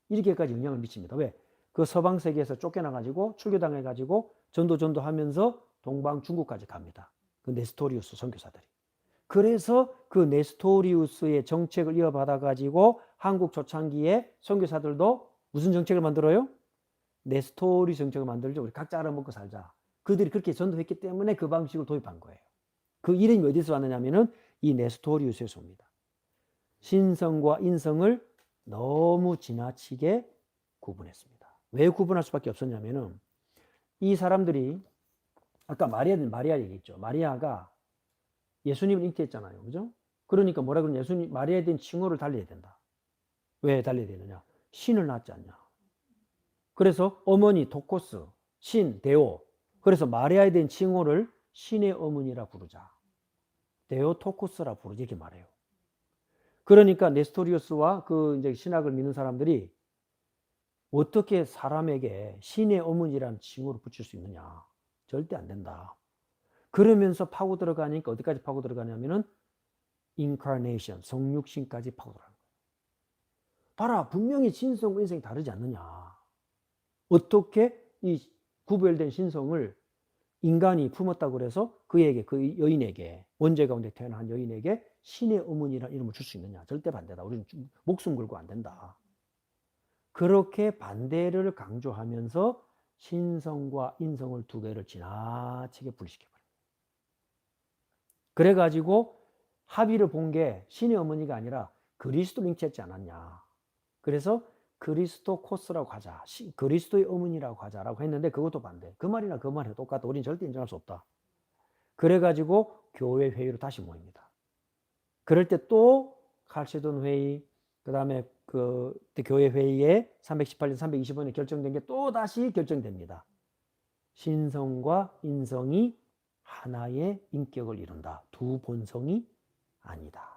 이렇게까지 영향을 미칩니다. 왜? 그 서방 세계에서 쫓겨나가지고 출교당해가지고 전도하면서 동방 중국까지 갑니다. 그 네스토리우스 선교사들이. 그래서 그 네스토리우스의 정책을 이어받아가지고 한국 초창기에 선교사들도 무슨 정책을 만들어요? 네스토리 정책을 만들죠. 우리 각자 알아먹고 살자. 그들이 그렇게 전도했기 때문에 그 방식을 도입한 거예요. 그 이름이 어디서 왔느냐면은 이 네스토리우스에서 옵니다. 신성과 인성을 너무 지나치게 구분했습니다. 왜 구분할 수밖에 없었냐면은 이 사람들이 아까 마리아 얘기했죠. 마리아가 예수님을 잉태했잖아요. 그죠? 그러니까 뭐라 그러냐. 마리아에 대한 칭호를 달려야 된다. 왜 달려야 되느냐? 신을 낳았지 않냐. 그래서 어머니 토코스, 신, 데오. 그래서 마리아에 대한 칭호를 신의 어머니라 부르자. 데오 토코스라 부르자. 이렇게 말해요. 그러니까 네스토리우스와 그 이제 신학을 믿는 사람들이 어떻게 사람에게 신의 어머니라는 칭호를 붙일 수 있느냐. 절대 안 된다. 그러면서 파고 들어가니까 어디까지 파고 들어가냐면은 인카네이션, 성육신까지 파고 들어가는 거예요. 봐라, 분명히 신성과 인성이 다르지 않느냐. 어떻게 이 구별된 신성을 인간이 품었다고 그래서 그에게, 그 여인에게, 원죄 가운데 태어난 여인에게 신의 어머니라는 이름을 줄 수 있느냐. 절대 반대다. 우리는 목숨 걸고 안 된다. 그렇게 반대를 강조하면서 신성과 인성을 두 개를 지나치게 분리시켜버립니다. 그래가지고 합의를 본 게 신의 어머니가 아니라 그리스도를 잉태했지 않았냐. 그래서 그리스토코스라고 하자. 그리스도의 어머니라고 하자라고 했는데 그것도 반대. 그 말이나 그 말이 똑같다. 우리는 절대 인정할 수 없다. 그래가지고 교회 회의로 다시 모입니다. 그럴 때 또 칼세돈 회의, 그 다음에 그 교회 회의에 318년, 325년에 결정된 게 또 다시 결정됩니다. 신성과 인성이 하나의 인격을 이룬다. 두 본성이 아니다.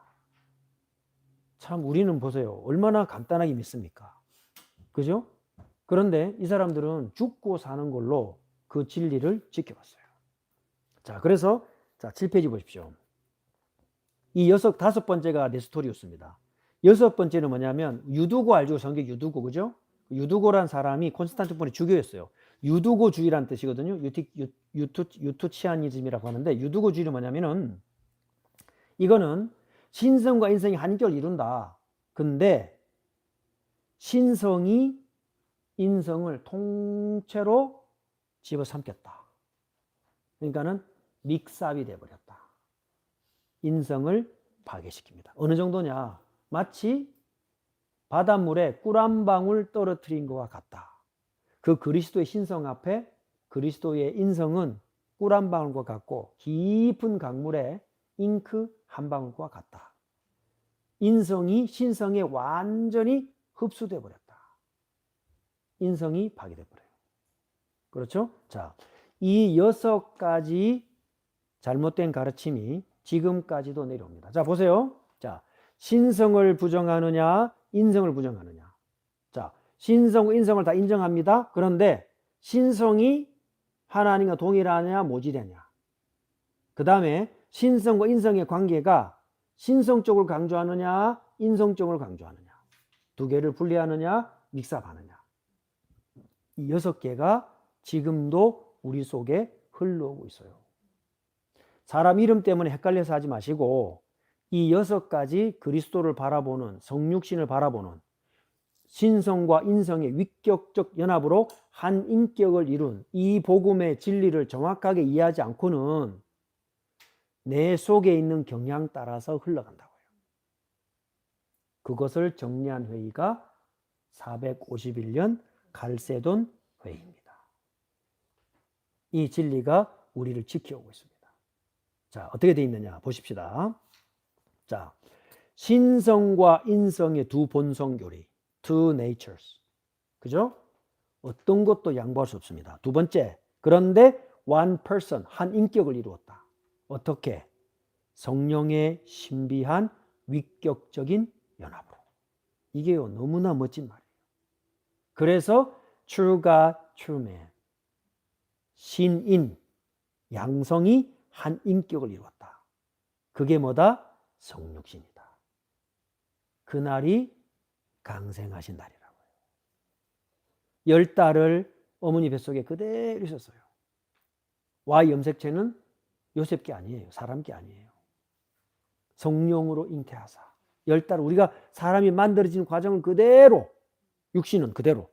참 우리는 보세요. 얼마나 간단하게 믿습니까? 그죠? 그런데 이 사람들은 죽고 사는 걸로 그 진리를 지켜봤어요. 자, 그래서 자, 7페이지 보십시오. 이 다섯 번째가 네스토리우스입니다. 여섯 번째는 뭐냐면 유두고 알죠? 성경 유두고, 그죠? 유두고란 사람이 콘스탄티노플의 주교였어요. 유두고주의란 뜻이거든요. 유투치아니즘이라고 하는데 유두고주의는 뭐냐면은 이거는 신성과 인성이 한결 이룬다. 근데 신성이 인성을 통째로 집어삼켰다. 그러니까는 믹스업이 되어버렸다. 인성을 파괴시킵니다. 어느 정도냐? 마치 바닷물에 꿀 한 방울 떨어뜨린 것과 같다. 그 그리스도의 신성 앞에 그리스도의 인성은 꿀 한 방울과 같고 깊은 강물에 잉크 한 방울과 같다. 인성이 신성에 완전히 흡수돼 버렸다. 인성이 파괴돼 버려요. 그렇죠? 자, 이 6가지 잘못된 가르침이 지금까지도 내려옵니다. 자, 보세요. 자, 신성을 부정하느냐, 인성을 부정하느냐. 자, 신성, 인성을 다 인정합니다. 그런데 신성이 하나님과 동일하냐, 모질하냐. 그 다음에 신성과 인성의 관계가 신성 쪽을 강조하느냐, 인성 쪽을 강조하느냐. 두 개를 분리하느냐, 믹스업하느냐. 이 6개가 지금도 우리 속에 흘러오고 있어요. 사람 이름 때문에 헷갈려서 하지 마시고 이 6가지 그리스도를 바라보는 성육신을 바라보는 신성과 인성의 위격적 연합으로 한 인격을 이룬 이 복음의 진리를 정확하게 이해하지 않고는 내 속에 있는 경향 따라서 흘러간다고요. 그것을 정리한 회의가 451년 칼세돈 회의입니다. 이 진리가 우리를 지켜오고 있습니다. 자, 어떻게 되어 있느냐 보십시다. 자, 신성과 인성의 두 본성 교리, two natures. 그죠? 어떤 것도 양보할 수 없습니다. 두 번째, 그런데 one person, 한 인격을 이루었다. 어떻게? 성령의 신비한 위격적인 연합으로. 이게요, 너무나 멋진 말이에요. 그래서 true God, true man. 신인, 양성이 한 인격을 이루었다. 그게 뭐다? 성육신이다. 그날이 강생하신 날이라고요. 10달을 어머니 뱃속에 그대로 있었어요. Y 염색체는 요셉 게 아니에요. 사람 게 아니에요. 성령으로 잉태하사 10달 우리가 사람이 만들어지는 과정을 그대로 육신은 그대로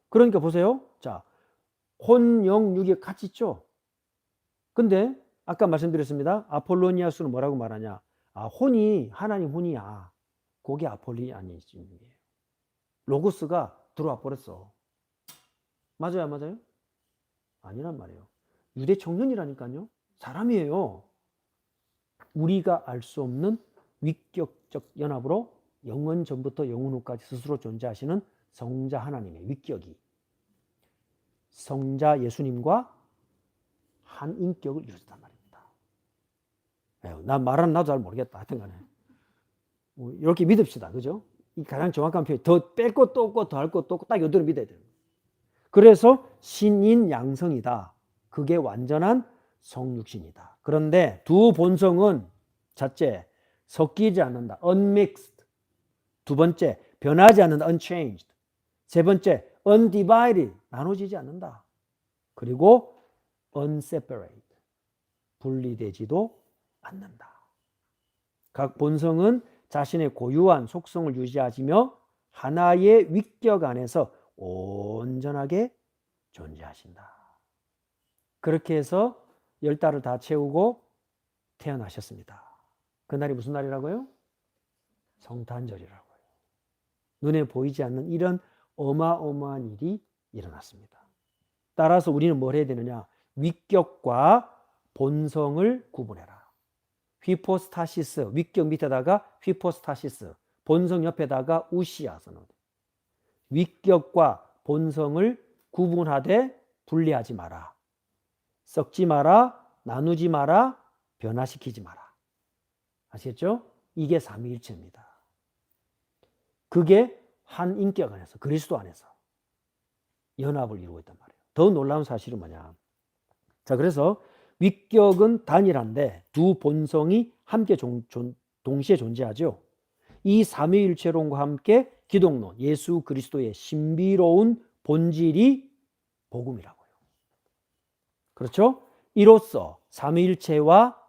그러니까 보세요. 자, 혼, 영, 육이 같이 있죠. 근데 아까 말씀드렸습니다. 아폴로니아스는 뭐라고 말하냐? 아, 혼이 하나님 혼이야. 그게 아폴로니아니즘이에요. 로고스가 들어와 버렸어. 맞아요, 안 맞아요? 아니란 말이에요. 유대 청년이라니까요. 사람이에요. 우리가 알 수 없는 위격적 연합으로 영원 전부터 영원 후까지 스스로 존재하시는 성자 하나님의 위격이 성자 예수님과 한 인격을 이루었단 말입니다. 난 말하는 나도 잘 모르겠다. 하여튼 간에 이렇게 믿읍시다. 그죠? 이 가장 정확한 표현. 더 뺄 것도 없고 더 할 것도 없고 딱 이대로 믿어야 돼요. 그래서 신인 양성이다. 그게 완전한 성육신이다. 그런데 두 본성은 첫째, 섞이지 않는다. unmixed. 두 번째, 변하지 않는다. unchanged. 세 번째, undivided. 나눠지지 않는다. 그리고 unseparate. 분리되지도 않는다. 각 본성은 자신의 고유한 속성을 유지하시며 하나의 위격 안에서 온전하게 존재하신다. 그렇게 해서 10달을 다 채우고 태어나셨습니다. 그날이 무슨 날이라고요? 성탄절이라고요. 눈에 보이지 않는 이런 어마어마한 일이 일어났습니다. 따라서 우리는 뭘 해야 되느냐? 위격과 본성을 구분해라. 휘포스타시스, 위격 밑에다가 휘포스타시스, 본성 옆에다가 우시아서는 위격과 본성을 구분하되 분리하지 마라. 섞지 마라, 나누지 마라, 변화시키지 마라. 아시겠죠? 이게 삼위일체입니다. 그게 한 인격 안에서, 그리스도 안에서 연합을 이루고 있단 말이에요. 더 놀라운 사실은 뭐냐? 자, 그래서 위격은 단일한데 두 본성이 함께 동시에 존재하죠. 이 삼위일체론과 함께 기독론, 예수 그리스도의 신비로운 본질이 복음이라고요. 그렇죠? 이로써 삼위일체와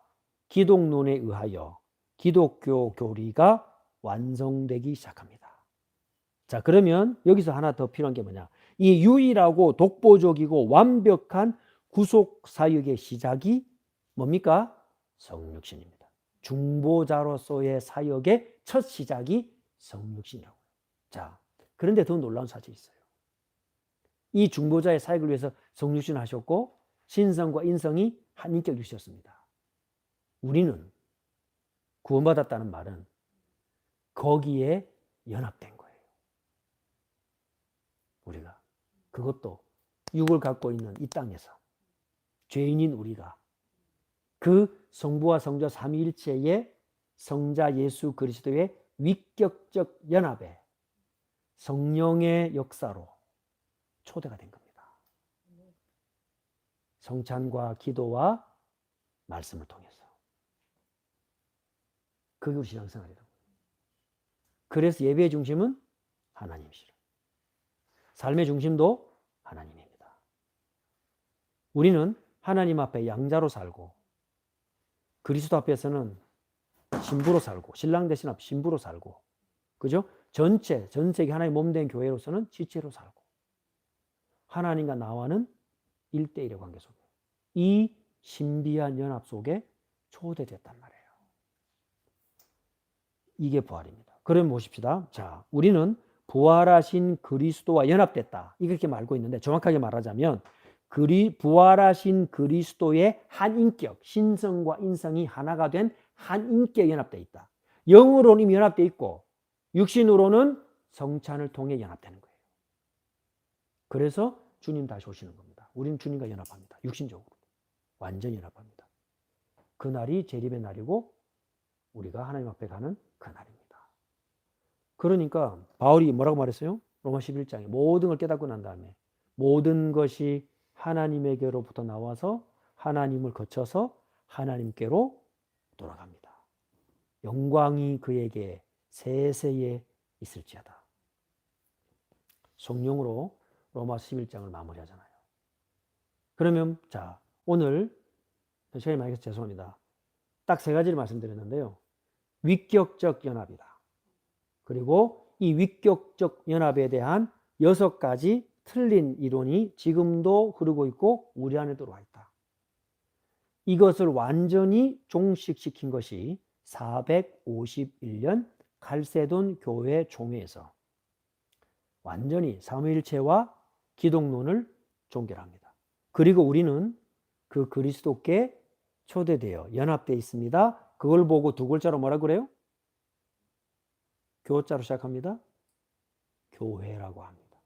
기독론에 의하여 기독교 교리가 완성되기 시작합니다. 자, 그러면 여기서 하나 더 필요한 게 뭐냐? 이 유일하고 독보적이고 완벽한 구속 사역의 시작이 뭡니까? 성육신입니다. 중보자로서의 사역의 첫 시작이 성육신이라고요. 자, 그런데 더 놀라운 사실이 있어요. 이 중보자의 사역을 위해서 성육신을 하셨고 신성과 인성이 한 인격을 주셨습니다. 우리는 구원받았다는 말은 거기에 연합된 거예요. 우리가 그것도 육을 갖고 있는 이 땅에서 죄인인 우리가 그 성부와 성자 삼위일체의 성자 예수 그리스도의 위격적 연합에 성령의 역사로 초대가 된 겁니다. 성찬과 기도와 말씀을 통해서. 그게 우리 신앙생활이라고. 그래서 예배의 중심은 하나님이시라. 삶의 중심도 하나님입니다. 우리는 하나님 앞에 양자로 살고 그리스도 앞에서는 신부로 살고 신랑 대신 앞 신부로 살고 그죠? 전 세계 하나의 몸된 교회로서는 지체로 살고 하나님과 나와는 1대1의 관계 속에 이 신비한 연합 속에 초대됐단 말이에요. 이게 부활입니다. 그럼 보십시다. 자, 우리는 부활하신 그리스도와 연합됐다. 이렇게 말고 있는데 정확하게 말하자면 부활하신 그리스도의 한 인격, 신성과 인성이 하나가 된 한 인격에 연합되어 있다. 영으로는 이미 연합되어 있고 육신으로는 성찬을 통해 연합되는 거예요. 그래서 주님 다시 오시는 겁니다. 우리는 주님과 연합합니다. 육신적으로. 완전히 연합합니다. 그날이 재림의 날이고 우리가 하나님 앞에 가는 그 날입니다. 그러니까 바울이 뭐라고 말했어요? 로마 11장에 모든 걸 깨닫고 난 다음에 모든 것이 하나님에게로부터 나와서 하나님을 거쳐서 하나님께로 돌아갑니다. 영광이 그에게 세세에 있을지어다. 성령으로 로마 11장을 마무리하잖아요. 그러면 자 오늘 시간이 많이 가서 죄송합니다. 딱 세 가지를 말씀드렸는데요. 위격적 연합이다. 그리고 이 위격적 연합에 대한 6가지 틀린 이론이 지금도 흐르고 있고 우리 안에 들어와 있다. 이것을 완전히 종식시킨 것이 451년 칼세돈 교회 총회에서 완전히 삼위일체와 기독론을 종결합니다. 그리고 우리는 그 그리스도께 초대되어 연합되어 있습니다. 그걸 보고 두 글자로 뭐라 그래요? 교자로 시작합니다. 교회라고 합니다.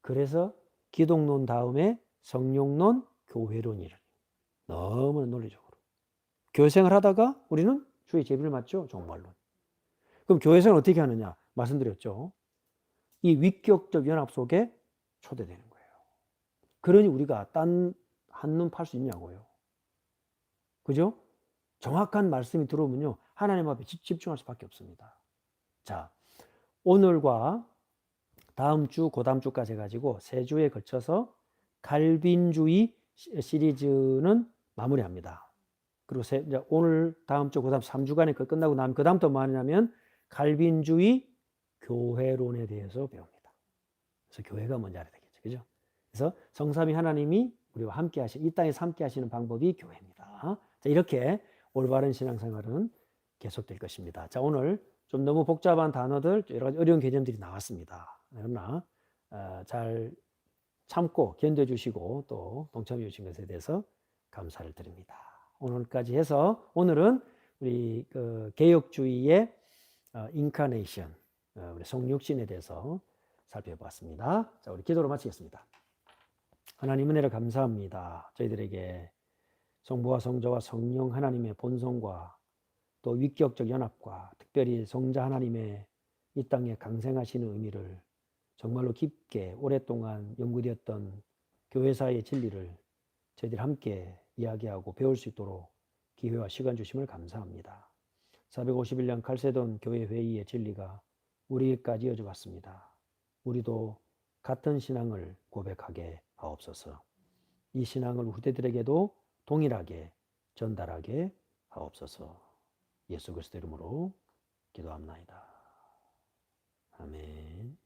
그래서 기독론 다음에 성령론, 교회론이를 너무나 논리적으로. 교회생활 하다가 우리는 주의 제비를 맞죠? 종말론. 그럼 교회생활 어떻게 하느냐? 말씀드렸죠. 이 위격적 연합 속에 초대되는 거예요. 그러니 우리가 딴 한눈 팔 수 있냐고요. 그죠? 정확한 말씀이 들어오면요. 하나님 앞에 집중할 수밖에 없습니다. 자, 오늘과 다음 주, 그 다음 주까지 해가지고 3주에 걸쳐서 칼빈주의 시리즈는 마무리합니다. 그리고 오늘, 다음 주, 그 다음 3주간에 끝나고 나면 그 다음부터 뭐 하냐면 칼빈주의 교회론에 대해서 배웁니다. 그래서 교회가 뭔지 알아야 되겠죠. 그죠? 그래서 성삼위 하나님이 우리와 함께 하시는, 이 땅에서 함께 하시는 방법이 교회입니다. 자, 이렇게 올바른 신앙생활은 계속될 것입니다. 자, 오늘 좀 너무 복잡한 단어들, 여러 가지 어려운 개념들이 나왔습니다. 그러나 잘 참고 견뎌주시고 또 동참해 주신 것에 대해서 감사를 드립니다. 오늘까지 해서 오늘은 우리 개혁주의의 인카네이션, 우리 성육신에 대해서 살펴봤습니다. 자, 우리 기도로 마치겠습니다. 하나님 은혜를 감사합니다. 저희들에게 성부와 성자와 성령 하나님의 본성과 또 위격적 연합과 특별히 성자 하나님의 이 땅에 강생하시는 의미를 정말로 깊게 오랫동안 연구되었던 교회사의 진리를 저희들이 함께 이야기하고 배울 수 있도록 기회와 시간 주심을 감사합니다. 451년 칼세돈 교회 회의의 진리가 우리에게까지 이어져 왔습니다. 우리도 같은 신앙을 고백하게 하옵소서. 이 신앙을 후대들에게도 동일하게 전달하게 하옵소서. 예수 그리스도 이름으로 기도합나이다. 아멘.